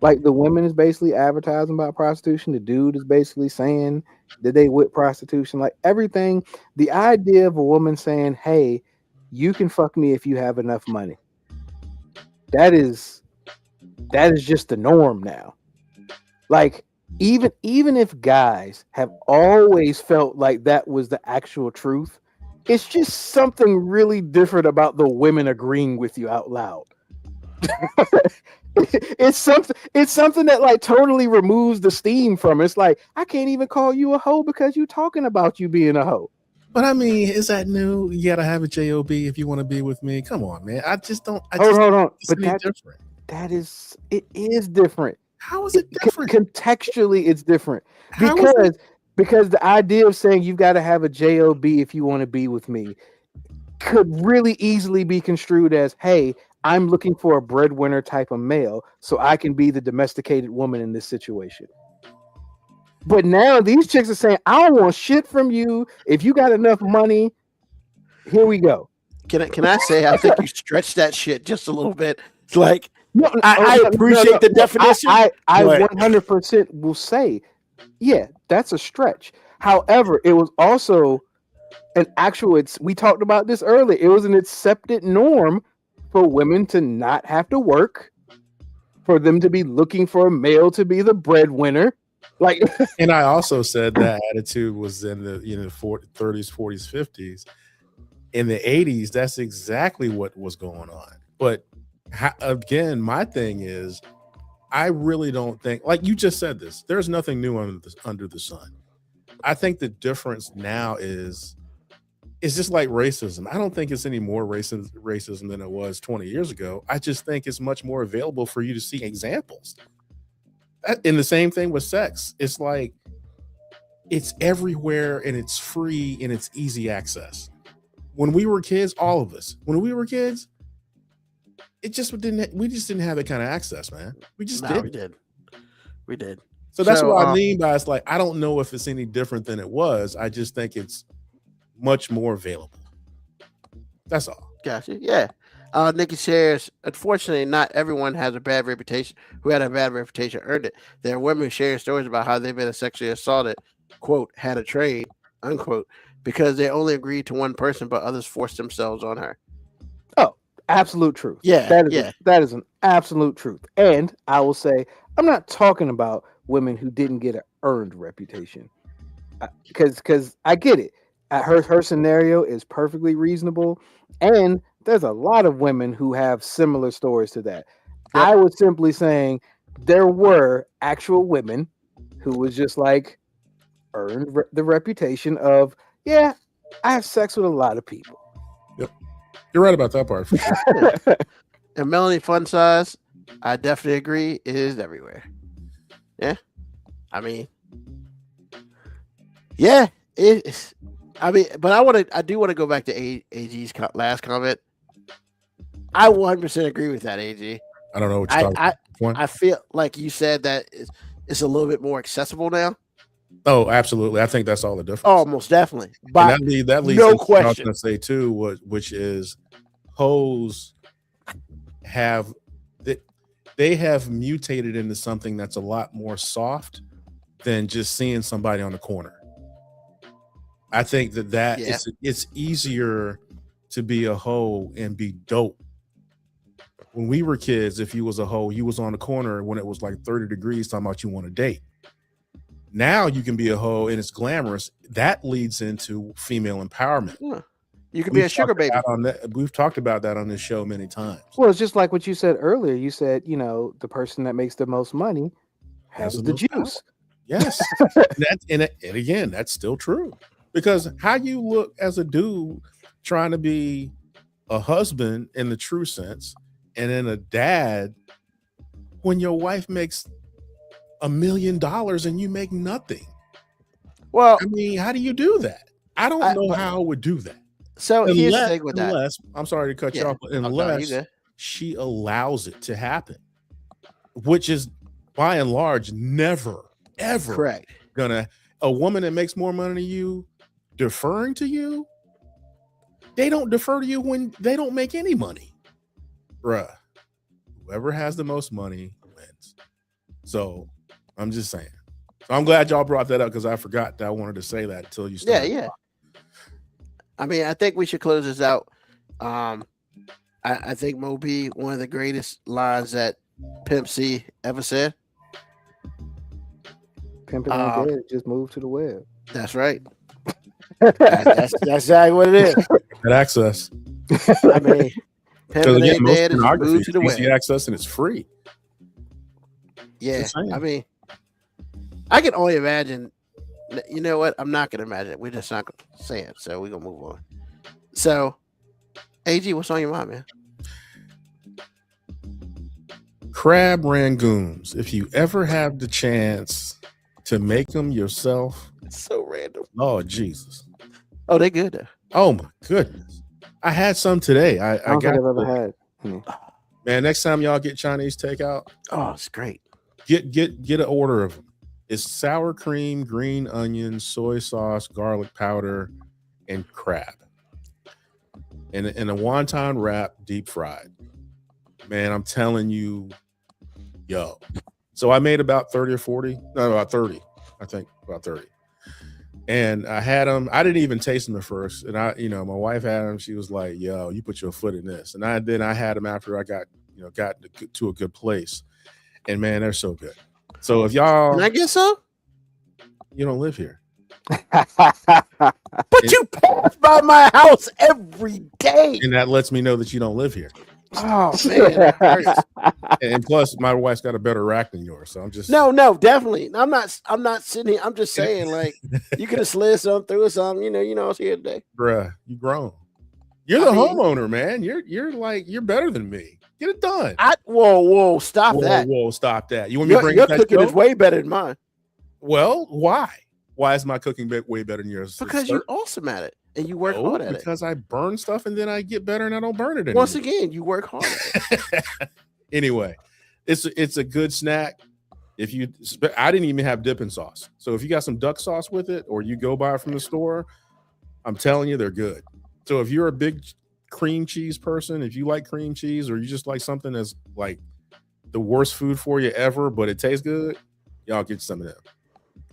Like the women is basically advertising about prostitution. The dude is basically saying that they with prostitution. Like everything, the idea of a woman saying, "Hey, you can fuck me if you have enough money." That is just the norm now. Like even if guys have always felt like that was the actual truth, it's just something really different about the women agreeing with you out loud. It's something that like totally removes the steam from it. It's like, I can't even call you a hoe because you talking about you being a hoe. But I mean, is that new? You gotta have a job if you want to be with me. Come on, man. I just don't. Hold on. It's But different. it is different. How is it different? Contextually, it's different How is it? because the idea of saying you've got to have a job if you want to be with me could really easily be construed as, hey, I'm looking for a breadwinner type of male so I can be the domesticated woman in this situation. But now these chicks are saying, I don't want shit from you. If you got enough money, here we go. Can I say I think you stretched that shit just a little bit? It's like No, I appreciate the definition. I but- 100% will say, yeah, that's a stretch. However, it was also an actual, we talked about this earlier. It was an accepted norm for women to not have to work, for them to be looking for a male to be the breadwinner. Like, And I also said that attitude was in the 30s, 40s, 50s. In the 80s, that's exactly what was going on. But again, my thing is, I really don't think, like you just said this, there's nothing new under the sun. I think the difference now is, it's just like racism. I don't think it's any more racism than it was 20 years ago. I just think it's much more available for you to see examples. And the same thing with sex. It's like, it's everywhere and it's free and it's easy access. When we were kids, all of us, when we were kids, we just didn't have that kind of access, man. We just didn't. We did. So that's what I mean by, it's like, I don't know if it's any different than it was. I just think it's much more available. That's all. Gotcha. Yeah. Nikki shares, unfortunately, not everyone has a bad reputation. Who had a bad reputation earned it. There are women sharing stories about how they've been sexually assaulted, quote, had a trade, unquote, because they only agreed to one person, but others forced themselves on her. oh, absolute truth. Yeah, That is an absolute truth. And I will say, I'm not talking about women who didn't get an earned reputation, because I get it. Her scenario is perfectly reasonable, and there's a lot of women who have similar stories to that. Yep. I was simply saying there were actual women who was just like earned the reputation of, yeah, I have sex with a lot of people. You're right about that part. For sure. And Melanie Fun Size, I definitely agree, it is everywhere. Yeah. I mean, yeah, it's. I mean, but I do want to go back to AG's last comment. I 100% agree with that, AG. I don't know what you're talking about. I feel like you said that it's a little bit more accessible now. Oh, absolutely. I think that's all the difference. Oh, most definitely. But And that leads no into what I was question. going to say too, which is hoes have they have mutated into something that's a lot more soft than just seeing somebody on the corner. I think that Yeah. it's easier to be a hoe and be dope. When we were kids, if you was a hoe, you was on the corner when it was like 30 degrees talking about you want to date. Now you can be a hoe and it's glamorous. That leads into female empowerment. Yeah. You could be a sugar baby. We've talked about that on this show many times. Well, it's just like what you said earlier. You said, the person that makes the most money has the most power. juice. Yes. and again, that's still true. Because how you look as a dude trying to be a husband in the true sense and then a dad when your wife makes $1 million and you make nothing. Well, I mean, how do you do that? I don't know how I would do that. so here's the thing with that. Unless, I'm sorry to cut you off, but No, you unless good. she allows it to happen, which is by and large never, ever Correct. a woman that makes more money than you deferring to you they don't defer to you when they don't make any money. Bruh. Whoever has the most money wins. So I'm just saying. So I'm glad y'all brought that up because I forgot that I wanted to say that until you started. Yeah. I mean, I think we should close this out. I think Mo B, one of the greatest lines that Pimp C ever said. Pimping ain't dead, just move to the web. That's right. That's exactly what it is. Get access. I mean, pimping ain't dead, just move to the web. Easy access and it's free. Yeah, I mean, I can only imagine. You know what? I'm not going to imagine it. We're just not going to say it. So we're going to move on. So, AG, what's on your mind, man? Crab rangoons. If you ever have the chance to make them yourself. It's so random. Oh, Jesus. Oh, they good, though. Oh, my goodness. I had some today. I don't think I've ever had. Man, next time y'all get Chinese takeout. Oh, it's great. Get an order of them. It's sour cream, green onion, soy sauce, garlic powder, and crab. And a wonton wrap, deep fried. Man, I'm telling you, yo. So I made about 30 or 40. No, about 30. I think about 30. And I had them. I didn't even taste them at first. And my wife had them. She was like, yo, you put your foot in this. And then I had them after I got to a good place. And man, they're so good. So if y'all, can I get some? You don't live here, but you pass by my house every day, and that lets me know that you don't live here. Oh man, that hurts. And plus, my wife's got a better rack than yours, so I'm just no, definitely. I'm not sitting here. I'm just saying, like, you could have slid something through or something. You know, I was here today, bruh. You grown. You're the homeowner, man. You're better than me. Get it done. Whoa, stop that. Whoa, stop that. You want me to bring your cooking is way better than mine. Well, why? Why is my cooking way better than yours? Because you're awesome at it and you work hard at it. Because I burn stuff and then I get better and I don't burn it anymore. Once again, you work hard at it. Anyway, it's a good snack. I didn't even have dipping sauce. So if you got some duck sauce with it or you go buy it from the store, I'm telling you, they're good. So if you're a big cream cheese person, if you like cream cheese or you just like something that's like the worst food for you ever, but it tastes good, y'all get some of them.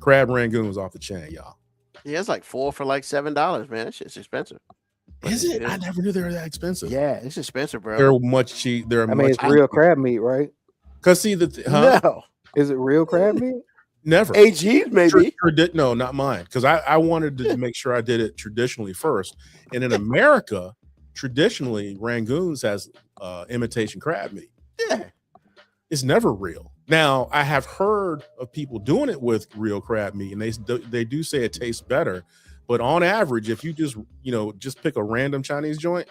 Crab rangoon was off the chain, y'all. Yeah, it's like 4 for like $7, man. That shit's expensive. Is it? I never knew they were that expensive. Yeah, it's expensive, bro. They're much cheap. It's real crab meat, right? Because see no, is it real crab meat? Never. AG's maybe. No, not mine. Because I wanted to make sure I did it traditionally first. And in America, traditionally, Rangoons has imitation crab meat. Yeah. It's never real. Now, I have heard of people doing it with real crab meat, and they do say it tastes better. But on average, if you just pick a random Chinese joint,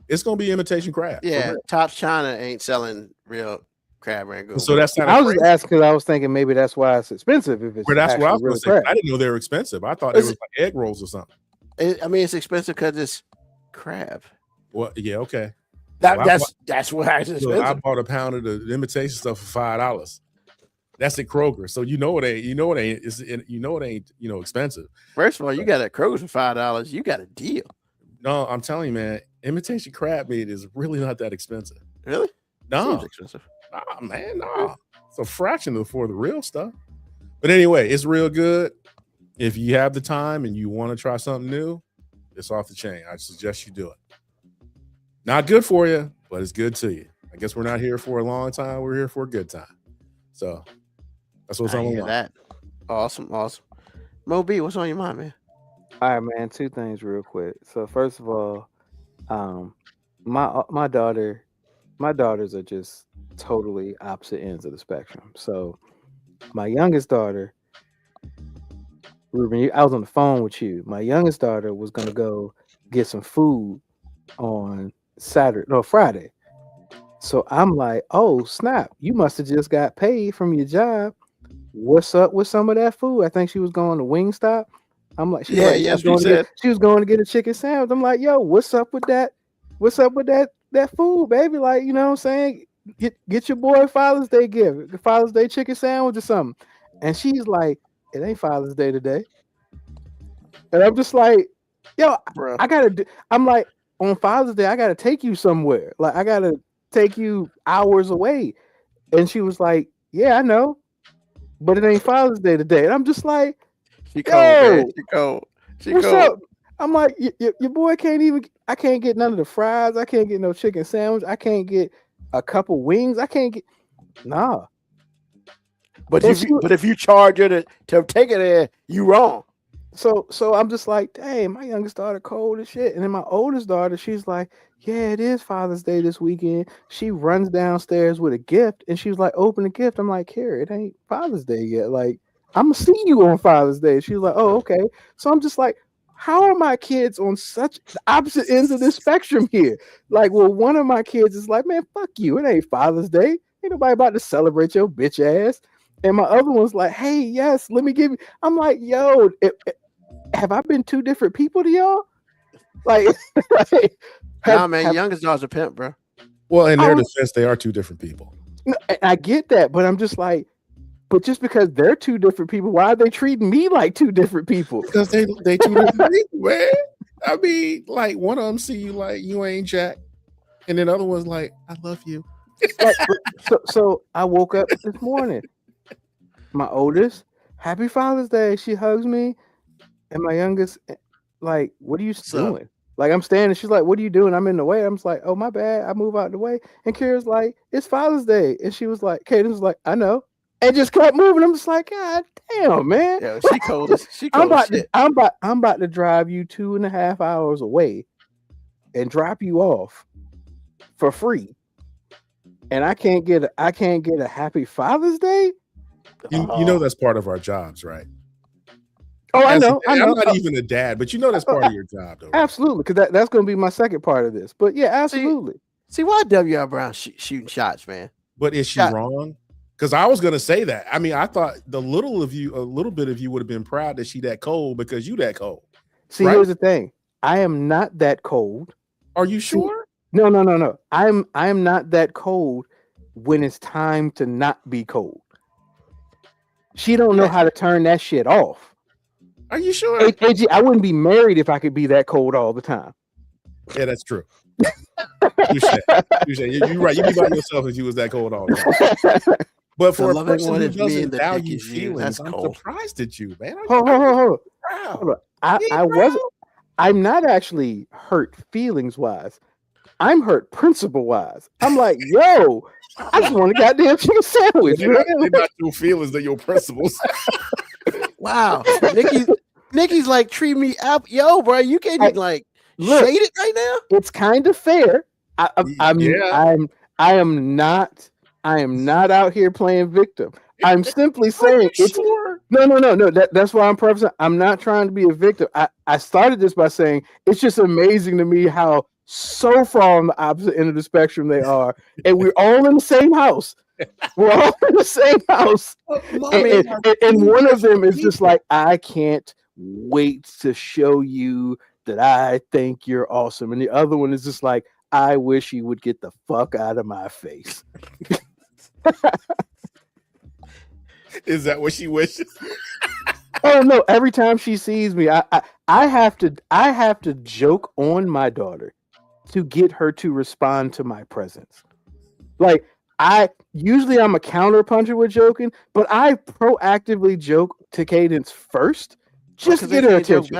it's going to be imitation crab. Yeah, Tops China ain't selling real crab rangoon. So that's not. I was just asking because I was thinking maybe that's why it's expensive. If it's that's what I was really saying. I didn't know they were expensive. I thought it was like egg rolls or something. It's expensive because it's crab. Well, yeah, okay. That's why it's expensive. So I bought a pound of the imitation stuff for $5. That's at Kroger, so you know it ain't expensive. First of all, you got at Kroger for $5. You got a deal. No, I'm telling you, man, imitation crab meat is really not that expensive. Really? No, seems expensive. Nah, man, no. It's a fraction for the real stuff. But anyway, it's real good. If you have the time and you want to try something new, it's off the chain. I suggest you do it. Not good for you, but it's good to you. I guess we're not here for a long time. We're here for a good time. So that's what's on my mind. That. Awesome. Mo B, what's on your mind, man? All right, man. 2 things real quick. So first of all, my daughters are just totally opposite ends of the spectrum. So my youngest daughter, Ruben, I was on the phone with you. My youngest daughter was gonna go get some food on Friday. So I'm like, oh snap, you must have just got paid from your job. What's up with some of that food? I think she was going to Wingstop. I'm like, she was going to get a chicken sandwich. I'm like, yo, what's up with that? What's up with that food, baby? Like, you know what I'm saying? Get your boy Father's Day gift, Father's Day chicken sandwich or something. And she's like, it ain't Father's Day today. And I'm just like, yo, bro. I'm like, on Father's Day, I gotta take you somewhere. Like I gotta take you hours away. And she was like, yeah, I know, but it ain't Father's Day today. And I'm just like, She cold, man. yo, She cold. She what's cold. up? I'm like, your boy can't even. I can't get none of the fries. I can't get no chicken sandwich. I can't get a couple wings. I can't get. Nah. But And if you charge her to take it there, you wrong. So I'm just like, dang, my youngest daughter cold as shit. And then my oldest daughter, she's like, yeah, it is Father's Day this weekend. She runs downstairs with a gift and she was like, open the gift. I'm like, here, it ain't Father's Day yet. Like, I'm gonna see you on Father's Day. She's like, oh, okay. So I'm just like, how are my kids on such the opposite ends of this spectrum here? Like, well, one of my kids is like, man, fuck you. It ain't Father's Day. Ain't nobody about to celebrate your bitch ass. And my other one's like, hey, yes, let me give you. I'm like, yo, have I been two different people to y'all? Like, Nah, man, youngest daughter's a pimp, bro. Well, in their defense, they are two different people. I get that, but I'm just like, but just because they're two different people, why are they treating me like two different people? Because they two different people, man. I mean, like one of them see you like you ain't Jack, and then the other one's like, I love you. Like, so I woke up this morning. My oldest, happy Father's Day. She hugs me. And my youngest, like, what are you doing? Like, I'm standing. She's like, what are you doing? I'm in the way. I'm just like, oh, my bad. I move out the way. And Kira's like, it's Father's Day. And she was like, Kaden was like, I know. And just kept moving. I'm just like, God damn, man. Yeah, she cold as she cold I'm about to drive you 2.5 hours away and drop you off for free. And I can't get a happy Father's Day. You know that's part of our jobs, right? Oh, I know. I'm not even a dad, but you know that's part of your job, though. Right? Absolutely, because that's going to be my second part of this. But yeah, absolutely. See why W.R. Brown shooting shots, man? But is she wrong? Because I was going to say that. I mean, I thought a little bit of you would have been proud that she that cold because you that cold. See, right? Here's the thing. I am not that cold. Are you sure? No. I am not that cold when it's time to not be cold. She don't know how to turn that shit off. Are you sure? AG, I wouldn't be married if I could be that cold all the time. Yeah, that's true. You're right. You'd be by yourself if you was that cold all the time. But for a person who doesn't value feelings, I'm surprised at you, man. Hold on. I'm not actually hurt feelings wise. I'm hurt principle wise. I'm like, yo, I just want a goddamn chicken sandwich. They're not your feelings, they're your principles. Wow. Nikki's like, treat me up. Yo, bro, you can't even shade it right now. It's kind of fair. I am not out here playing victim. I'm simply saying it's sure. No. That's why I'm prefacing. I'm not trying to be a victim. I started this by saying it's just amazing to me how so far on the opposite end of the spectrum they are, and we're all in the same house. We're all in the same house, and one of them is just like, I can't wait to show you that I think you're awesome, and the other one is just like, I wish you would get the fuck out of my face. Is that what she wishes? Oh no! Every time she sees me, I have to joke on my daughter to get her to respond to my presence. Like I'm a counterpuncher with joking, but I proactively joke to Cadence first, just to get her attention.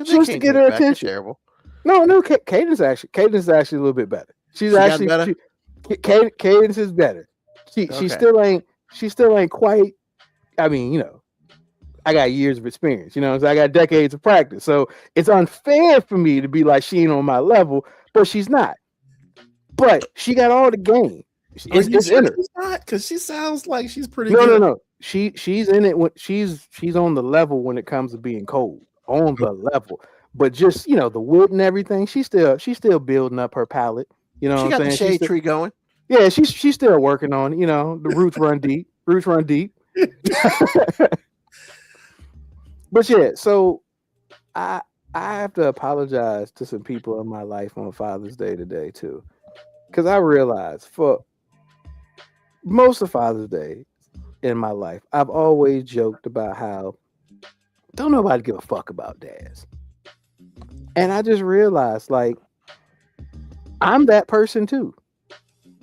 Just to get her attention. Terrible. No, Cadence is actually a little bit better. Cadence is better. She still ain't quite. I mean, I got years of experience, so I got decades of practice. So it's unfair for me to be like she ain't on my level, but she's not. But she got all the game. It's in her. Because she sounds like she's pretty good. No. She's in it when she's on the level when it comes to being cold. On the level. But just the wit and everything, she's still building up her palate. You know she what I'm got saying? The shade tree going. Yeah, she's still working on it. The roots run deep. Roots run deep. But yeah, so I have to apologize to some people in my life on Father's Day today too, because I realized for most of Father's Day in my life, I've always joked about how don't nobody give a fuck about dads, and I just realized like I'm that person too.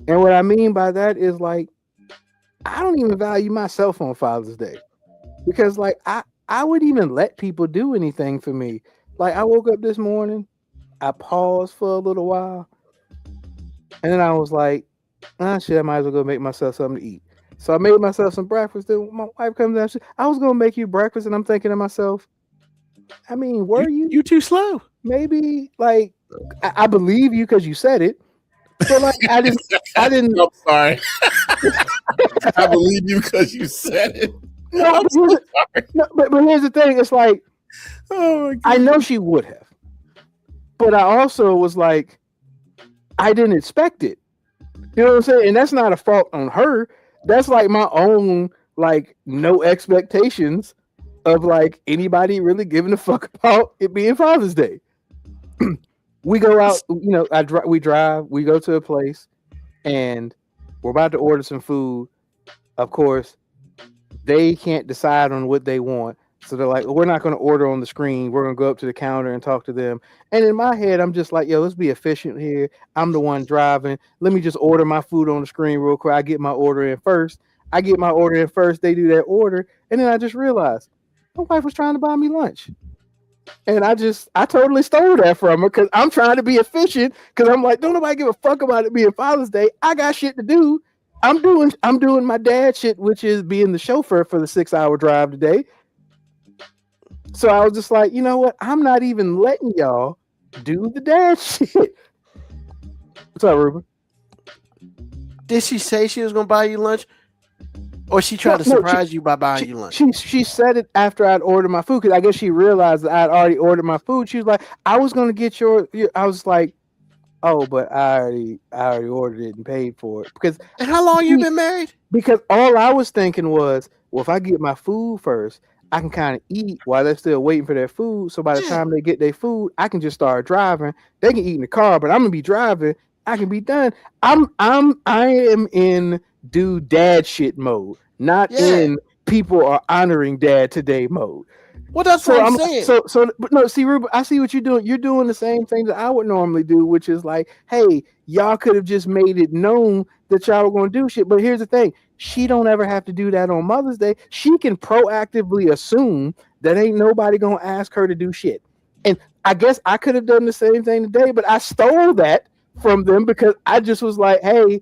And what I mean by that is like, I don't even value myself on Father's Day because like I wouldn't even let people do anything for me. Like I woke up this morning, I paused for a little while, and then I was like, shit, I might as well go make myself something to eat. So I made myself some breakfast. Then my wife comes down, I was gonna make you breakfast, and I'm thinking to myself, I mean, were you? You too slow. Maybe like I believe you because you said it. But like I didn't. I'm sorry. I believe you because you said it. No, but here's the thing. It's like, oh my God. I know she would have, but I also was like, I didn't expect it. You know what I'm saying? And that's not a fault on her. That's like my own, like, no expectations of like anybody really giving a fuck about it being Father's Day. We go out, you know, we drive, we go to a place, and we're about to order some food. Of course, they can't decide on what they want. So they're like, well, we're not going to order on the screen. We're going to go up to the counter and talk to them. And in my head, I'm just like, yo, let's be efficient here. I'm the one driving. Let me just order my food on the screen real quick. I get my order in first. They do that order. And then I just realized my wife was trying to buy me lunch. And I totally stole that from her because I'm trying to be efficient because I'm like, don't nobody give a fuck about it being Father's Day. I got shit to do. I'm doing my dad shit, which is being the chauffeur for the 6-hour drive today. So I was just like, you know what? I'm not even letting y'all do the dad shit. What's up, Ruben? Did she say she was gonna buy you lunch, or she tried to surprise you by buying you lunch? She said it after I'd ordered my food because I guess she realized that I'd already ordered my food. She was like, I was gonna get your. I was like, oh, but I already ordered it and paid for it. Because and how long you been married? Because all I was thinking was, well, if I get my food first, I can kind of eat while they're still waiting for their food. So by the time they get their food, I can just start driving. They can eat in the car, but I'm gonna be driving. I can be done. I am in do dad shit mode, not in people are honoring dad today mode. Well, that's what I'm saying. But no, see, Ruben, I see what you're doing. You're doing the same thing that I would normally do, which is like, hey, y'all could have just made it known that y'all were going to do shit. But here's the thing. She don't ever have to do that on Mother's Day. She can proactively assume that ain't nobody going to ask her to do shit. And I guess I could have done the same thing today, but I stole that from them because I just was like, hey,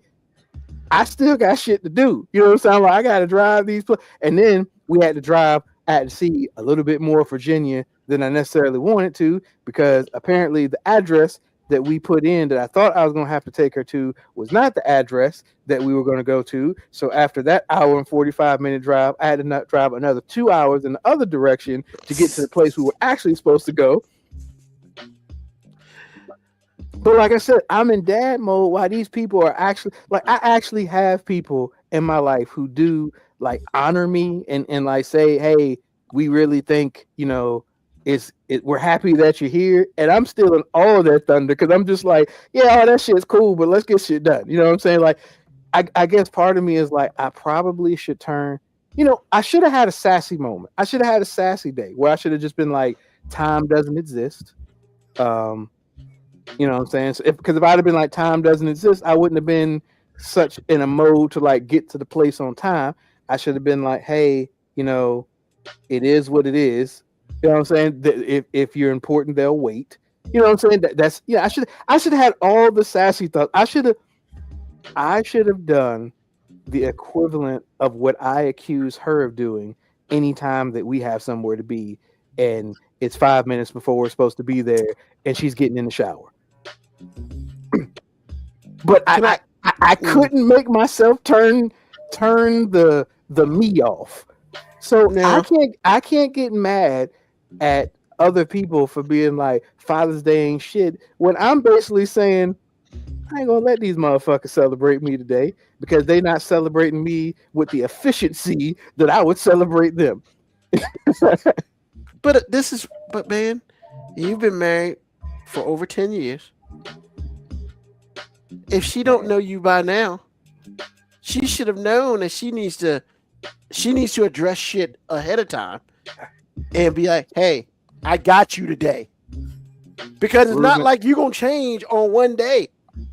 I still got shit to do. You know what I'm saying? Like, I got to drive these. And then we had to drive. I had to see a little bit more Virginia than I necessarily wanted to because apparently the address that we put in that I thought I was going to have to take her to was not the address that we were going to go to. So after that hour and 45-minute drive, I had to drive another 2 hours in the other direction to get to the place we were actually supposed to go. But like I said, I'm in dad mode while these people are actually like, I actually have people in my life who do like honor me and like say, hey, we really think, you know, we're happy that you're here. And I'm still in all of that thunder because I'm just like, yeah, that shit's cool, but let's get shit done. You know what I'm saying? Like, I guess part of me is like, I probably should turn, you know, I should have had a sassy moment. I should have had a sassy day where I should have just been like, time doesn't exist. You know what I'm saying? So because if I'd have been like, time doesn't exist, I wouldn't have been such in a mode to like get to the place on time. I should have been like, hey, you know, it is what it is. You know what I'm saying? If you're important, they'll wait. You know what I'm saying? That's yeah. I should have had all the sassy thoughts. I should have done the equivalent of what I accuse her of doing anytime that we have somewhere to be, and it's 5 minutes before we're supposed to be there, and she's getting in the shower. But I couldn't make myself turn the me off. So now I can't get mad at other people for being like Father's Day ain't shit when I'm basically saying I ain't gonna let these motherfuckers celebrate me today because they not celebrating me with the efficiency that I would celebrate them. But man, you've been married for over 10 years. If she don't know you by now, she should have known that she needs to address shit ahead of time and be like, hey, I got you today. Because it's not like you're gonna change on one day.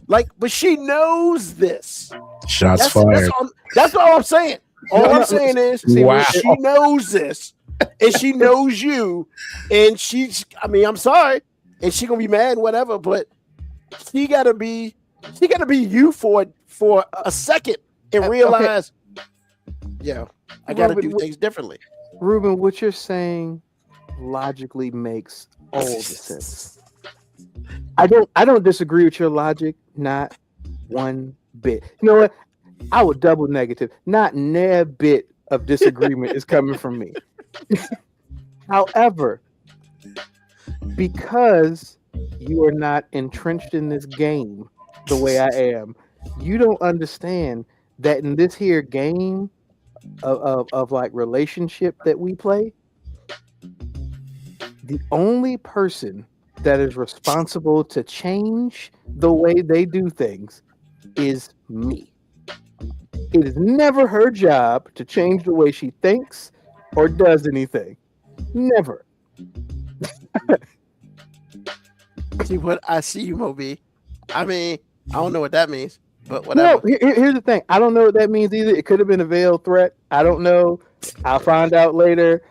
Like, but she knows this. Shots fired. That's all I'm saying. All I'm saying is, Wow. she knows this, and she knows you, and I'm sorry, and she gonna be mad, whatever, but she gotta be you for a second and realize, yeah, I gotta do things differently. Ruben, what you're saying logically makes all the sense. I don't disagree with your logic, not one bit. You know what? I would double negative. Not near bit of disagreement is coming from me. However, because you are not entrenched in this game the way I am, you don't understand that in this here game of like relationship that we play, the only person that is responsible to change the way they do things is me. It is never her job to change the way she thinks or does anything. Never. See what I see you, Moby. I mean, I don't know what that means, but whatever. No, here's the thing. I don't know what that means either. It could have been a veiled threat. I don't know. I'll find out later.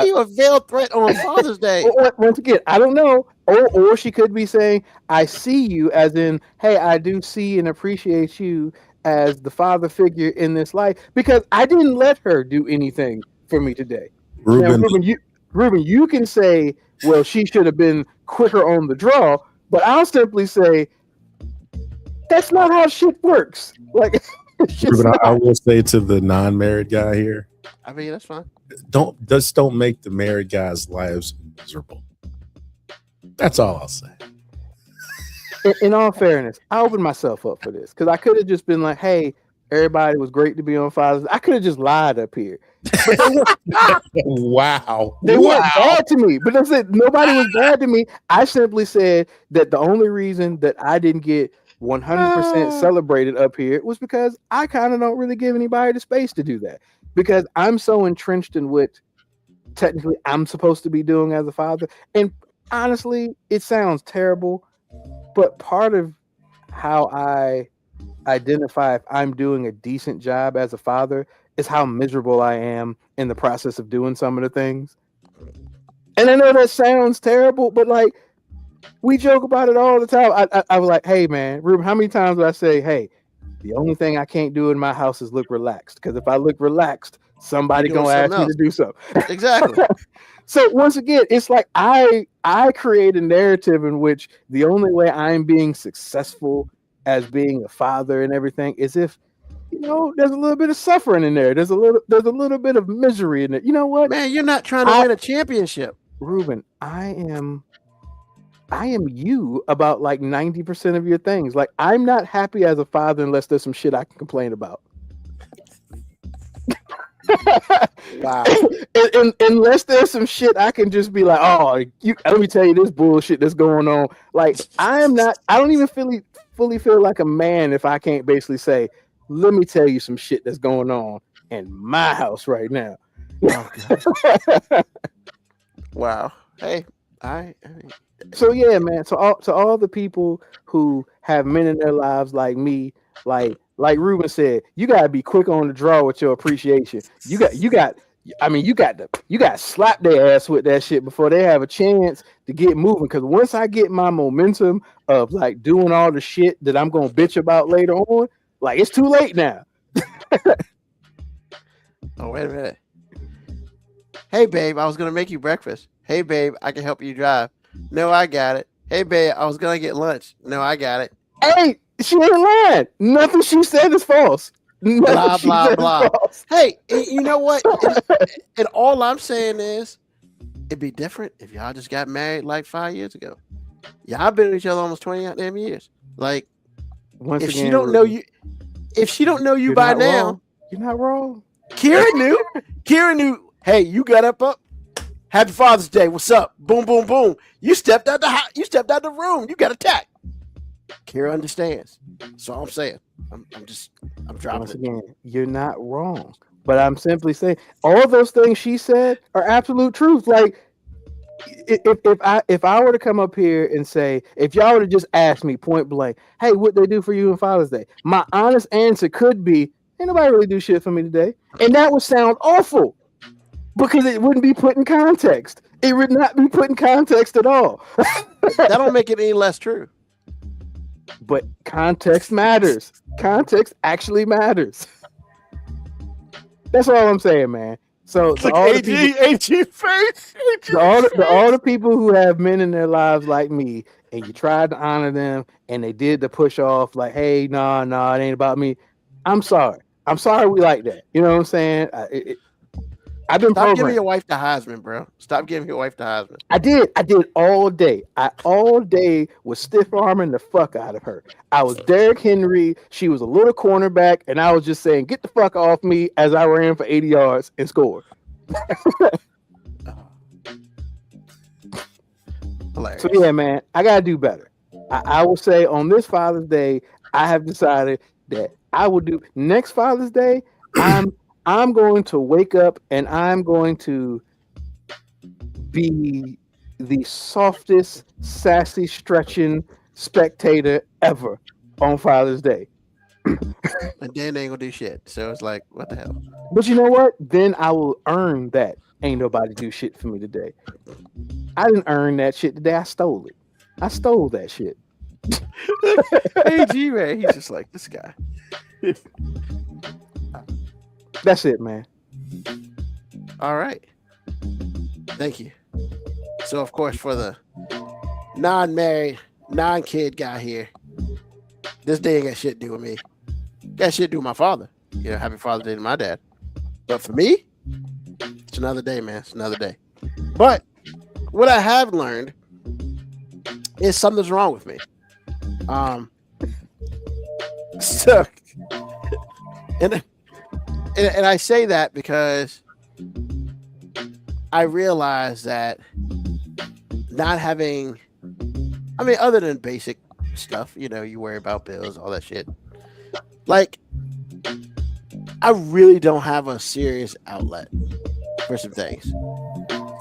You a veiled threat on Father's Day. Once again, I don't know. Or she could be saying, I see you, as in, hey, I do see and appreciate you as the father figure in this life, because I didn't let her do anything for me today. Ruben, Now, Ruben, you can say, well, she should have been quicker on the draw, but I'll simply say, that's not how shit works. Like, Ruben, I will say to the non-married guy here, I mean, that's fine. don't make the married guys' lives miserable. That's all I'll say. In all fairness, I opened myself up for this because I could have just been like, hey, everybody was great to be on Father's Day. I could have just lied up here. Wow. They weren't bad to me, but I said nobody was bad to me. I simply said that the only reason that I didn't get 100% celebrated up here was because I kind of don't really give anybody the space to do that, because I'm so entrenched in what technically I'm supposed to be doing as a father. And honestly, it sounds terrible, but part of how I identify if I'm doing a decent job as a father is how miserable I am in the process of doing some of the things. And I know that sounds terrible, but like, we joke about it all the time. I was like, hey man, Ruben, how many times do I say, hey, the only thing I can't do in my house is look relaxed, because if I look relaxed, somebody gonna ask me to do something. Exactly. So once again, it's like I create a narrative in which the only way I'm being successful as being a father and everything is if, you know, there's a little bit of suffering in there. There's a little bit of misery in it. You know what? Man, you're not trying to win a championship. Ruben, I am you about like 90% of your things. Like, I'm not happy as a father unless there's some shit I can complain about. Wow. And unless there's some shit I can just be like, oh, let me tell you this bullshit that's going on. Like, I don't even fully feel like a man if I can't basically say, let me tell you some shit that's going on in my house right now. Wow. Hey, so yeah, man. So all the people who have men in their lives like me, like Ruben said, you gotta be quick on the draw with your appreciation. You got to slap their ass with that shit before they have a chance to get moving. Because once I get my momentum of like doing all the shit that I'm gonna bitch about later on, like, it's too late now. Oh, wait a minute. Hey babe, I was gonna make you breakfast. Hey babe, I can help you drive. No, I got it. Hey babe, I was gonna get lunch. No, I got it. Hey, she ain't lying. Nothing she said is false. Blah blah blah. Hey, you know what? And all I'm saying is, it'd be different if y'all just got married like 5 years ago. Y'all been with each other almost 20 damn years. Like, if she don't know you by now, you're not wrong. Kira knew. Hey, you got up. Happy Father's Day. What's up? Boom, boom, boom. You stepped out the house. You stepped out the room. You got attacked. Kira understands. That's all I'm saying. I'm dropping Once it. again, you're not wrong. But I'm simply saying all those things she said are absolute truth. Like, if I were to come up here and say, if y'all were to just ask me point blank, hey, what they do for you on Father's Day, my honest answer could be, ain't nobody really do shit for me today, and that would sound awful because it wouldn't be put in context. It would not be put in context at all. That don't make it any less true. But context matters. Context actually matters. That's all I'm saying, man. So to all the people, face. to all the people who have men in their lives like me, and you tried to honor them, and they did the push off, like, hey, nah, it ain't about me. I'm sorry. I'm sorry we like that. You know what I'm saying? I've been Stop giving programmed. your wife the Heisman, bro. Stop giving your wife the Heisman. I did all day. I all day was stiff arming the fuck out of her. I was Derrick Henry. She was a little cornerback, and I was just saying, "Get the fuck off me!" as I ran for 80 yards and scored. Hilarious. So yeah, man, I gotta do better. I will say on this Father's Day, I have decided that I will do next Father's Day. I'm going to wake up and I'm going to be the softest, sassy, stretching spectator ever on Father's Day. And then they ain't gonna do shit. So it's like, what the hell? But you know what? Then I will earn that. Ain't nobody do shit for me today. I didn't earn that shit today. I stole it. I stole that shit. Hey, G man, he's just like this guy. That's it, man. All right. Thank you. So, of course, for the non-married, non-kid guy here, this day ain't got shit to do with me. Got shit to do with my father. You know, happy Father's Day to my dad. But for me, it's another day, man. It's another day. But what I have learned is something's wrong with me. So, and I say that because I realize that not having, I mean, other than basic stuff, you know, you worry about bills, all that shit. Like, I really don't have a serious outlet for some things.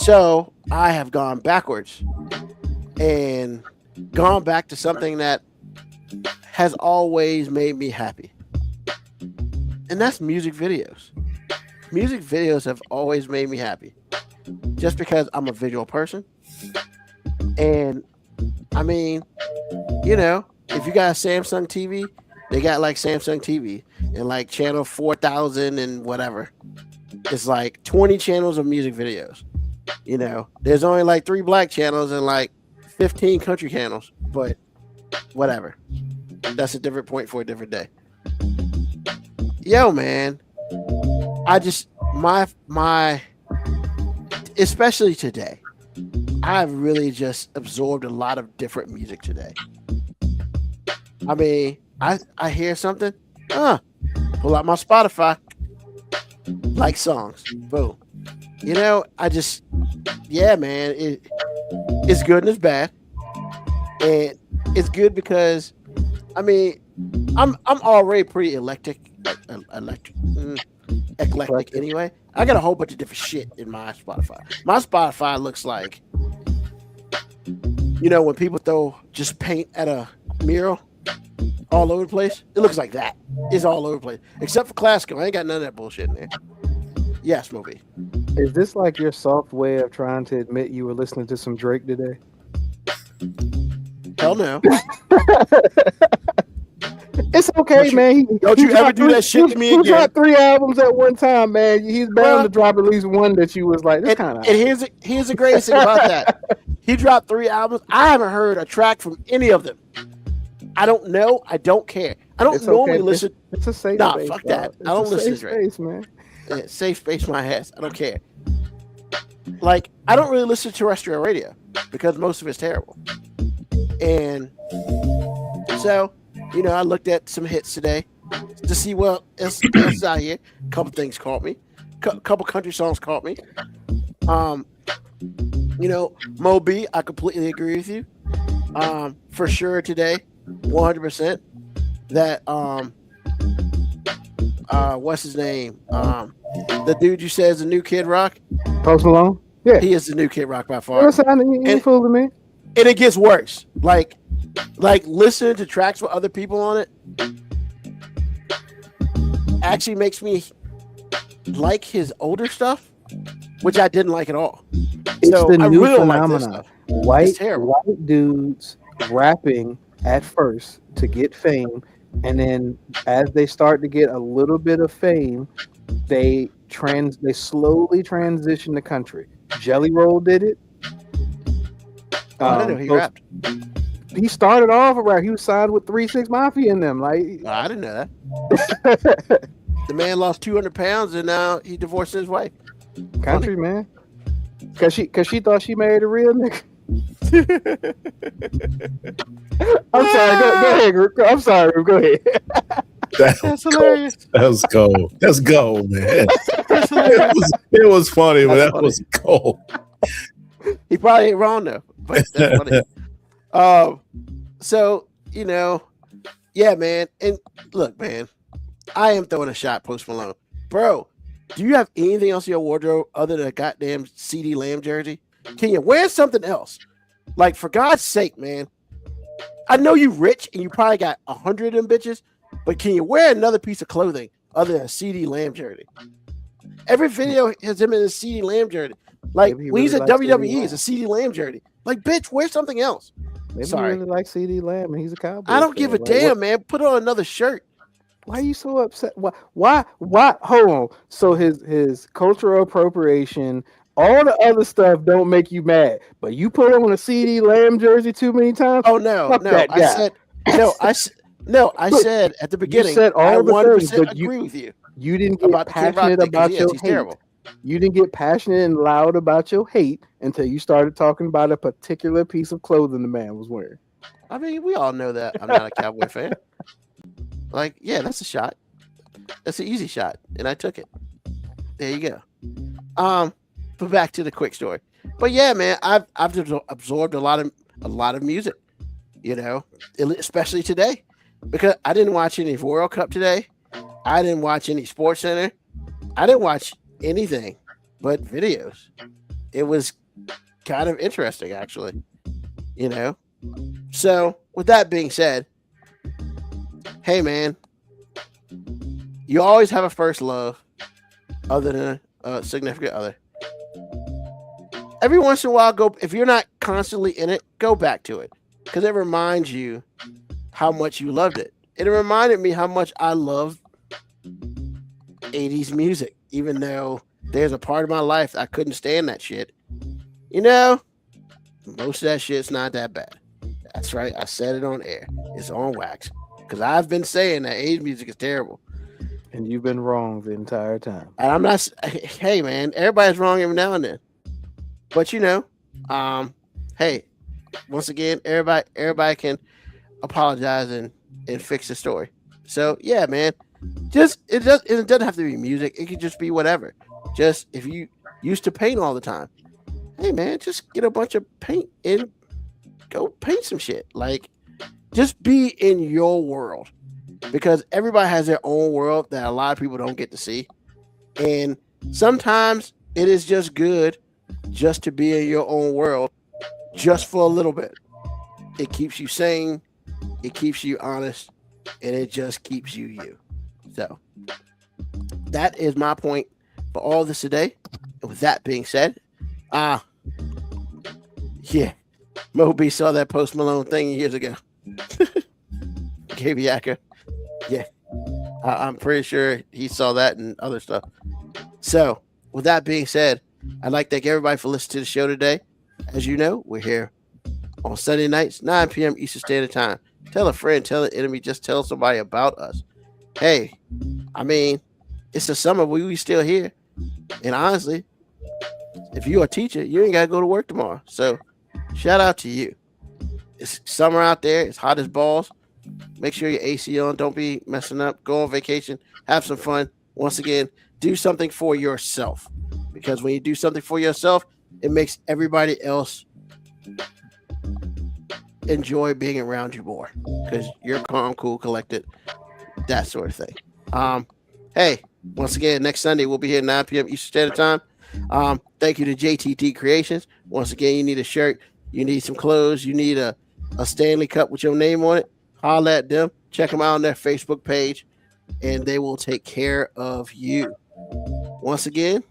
So I have gone backwards and gone back to something that has always made me happy. And that's music videos. Music videos have always made me happy. Just because I'm a visual person. And I mean, you know, if you got a Samsung TV, they got like Samsung TV and like channel 4000 and whatever. It's like 20 channels of music videos. You know, there's only like 3 black channels and like 15 country channels, but whatever. That's a different point for a different day. Yo, man, I just my especially today, I've really just absorbed a lot of different music today. I mean, I hear something, pull out my Spotify, like songs, boom. You know, I just, yeah, man, it's good and it's bad, and it's good because, I mean, I'm already pretty eclectic anyway. I got a whole bunch of different shit in my Spotify. My Spotify looks like, you know, when people throw just paint at a mural all over the place. It looks like that. It's all over the place, except for classical. I ain't got none of that bullshit in there. Yes, movie. Is this like your soft way of trying to admit you were listening to some Drake today? Hell no. It's okay, man. Don't you ever do that shit to me again. He dropped 3 albums at one time, man. He's bound to drop at least one that you was like, this kind of. And here's the greatest thing about that. He dropped 3 albums. I haven't heard a track from any of them. I don't know. I don't care. I don't normally listen. It's a safe nah, space. Fuck that. It's I don't listen to safe Drake. Space, man. Yeah, safe space my ass. I don't care. Like, I don't really listen to terrestrial radio because most of it's terrible. And so, you know, I looked at some hits today to see what else is out here. A couple things caught me. A couple country songs caught me. You know, Moby, I completely agree with you. For sure today, 100%. That what's his name? The dude you said is the new Kid Rock. Post Malone. Yeah. He is the new Kid Rock by You far. know what I'm saying? You ain't fooling me. And it gets worse. Like listening to tracks with other people on it actually makes me like his older stuff, which I didn't like at all. It's So the I new really don't like this phenomenon. stuff. White terrible. dudes rapping at first to get fame, and then as they start to get a little bit of fame, they slowly transition the country. Jelly Roll did it. Oh, I didn't know he those- rapped. He started off around. He was signed with 3 6 Mafia in them. Like, Oh, I didn't know that. The man lost 200 pounds and now he divorced his wife. country man, cause she thought she married a real nigga. I'm sorry. Go ahead. Group. I'm sorry. Group. Go ahead. That's hilarious. That was gold. That's gold, man. That's hilarious. It was funny, but That's that funny. was gold. He probably ain't wrong though. But that's funny. So yeah, man. And look, man, I am throwing a shot, Post Malone, bro. Do you have anything else in your wardrobe other than a goddamn CD Lamb jersey? Can you wear something else? Like, for God's sake, man. I know you rich and you probably got 100 of them bitches, but can you wear another piece of clothing other than a CD Lamb jersey? Every video has him in a CD Lamb jersey. Like, Maybe he when he's really at likes CD WWE, Lamb. it's a CD Lamb jersey. Like, bitch, wear something else. Maybe Sorry. he really likes CD Lamb and he's a cowboy. I don't give a fan. Like, damn, man. Put on another shirt. Why are you so upset? Why? Hold on. So his cultural appropriation, all the other stuff don't make you mad, but you put on a CD Lamb jersey too many times. Oh no, Fuck no. that I guy. said no. I said at the beginning. said all I the things, 100% but you- agree with you You didn't get about the Kid Rock passionate thing, 'cause about yes, your he's hate. terrible. You didn't get passionate and loud about your hate until you started talking about a particular piece of clothing the man was wearing. I mean, we all know that I'm not a Cowboy fan. Like, yeah, that's a shot. That's an easy shot, and I took it. There you go. But back to the quick story. But yeah, man, I've absorbed a lot of music, especially today, because I didn't watch any World Cup today. I didn't watch any Sports Center. I didn't watch anything but videos. It was kind of interesting, actually. So with that being said, hey man, you always have a first love other than a significant other. Every once in a while, if you're not constantly in it, go back to it, because it reminds you how much you loved it. It reminded me how much I love 80s music, even though there's a part of my life I couldn't stand that shit. Most of that shit's not that bad. That's right. I said it on air. It's on wax. Because I've been saying that 80s music is terrible. And you've been wrong the entire time. And I'm not, hey man, everybody's wrong every now and then. But hey, once again, everybody can apologize and fix the story. So yeah, man, it doesn't have to be music. It could just be whatever. Just if you used to paint all the time, hey man, just get a bunch of paint and go paint some shit. Like, just be in your world, because everybody has their own world that a lot of people don't get to see. And sometimes it is just good just to be in your own world just for a little bit. It keeps you sane, it keeps you honest, and it just keeps you you. So that is my point for all this today. And with that being said, yeah, Moby saw that Post Malone thing years ago. KB Acker. Yeah. I'm pretty sure he saw that and other stuff. So, with that being said, I'd like to thank everybody for listening to the show today. As you know, we're here on Sunday nights, 9 p.m. Eastern Standard Time. Tell a friend, tell an enemy, just tell somebody about us. Hey, I mean, it's the summer, we still here. And honestly, if you're a teacher, you ain't got to go to work tomorrow. So, shout out to you. It's summer out there. It's hot as balls. Make sure your AC on. Don't be messing up. Go on vacation. Have some fun. Once again, do something for yourself. Because when you do something for yourself, it makes everybody else enjoy being around you more. Because you're calm, cool, collected, that sort of thing. Hey, once again, next Sunday, we'll be here at 9 p.m. Eastern Standard Time. Thank you to JTT Creations. Once again, you need a shirt, you need some clothes, you need a Stanley Cup with your name on it. Holla at them. Check them out on their Facebook page, and they will take care of you. Once again,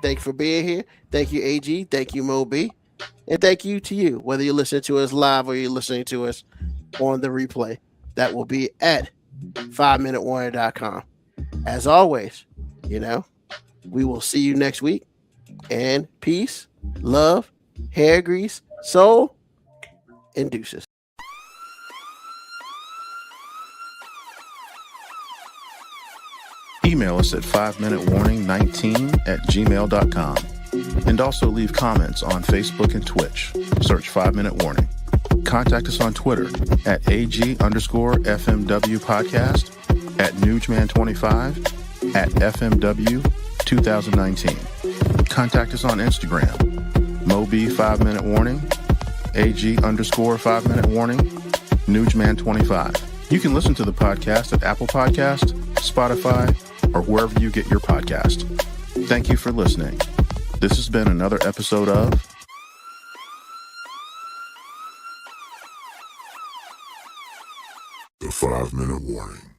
thank you for being here. Thank you, AG. Thank you, Mo B. And thank you to you, whether you're listening to us live or you're listening to us on the replay. That will be at 5minutewarning.com. As always, we will see you next week. And peace, love, hair grease, soul, and deuces. Email us at 5minutewarning19@gmail.com. And also leave comments on Facebook and Twitch. Search 5 Minute Warning. Contact us on Twitter at AG_FMW podcast, at Nugman25, at FMW 2019. Contact us on Instagram, Moby 5 Minute Warning, AG_5 Minute Warning, Nugman25. You can listen to the podcast at Apple Podcast, Spotify, or wherever you get your podcast. Thank you for listening. This has been another episode of The 5 Minute Warning.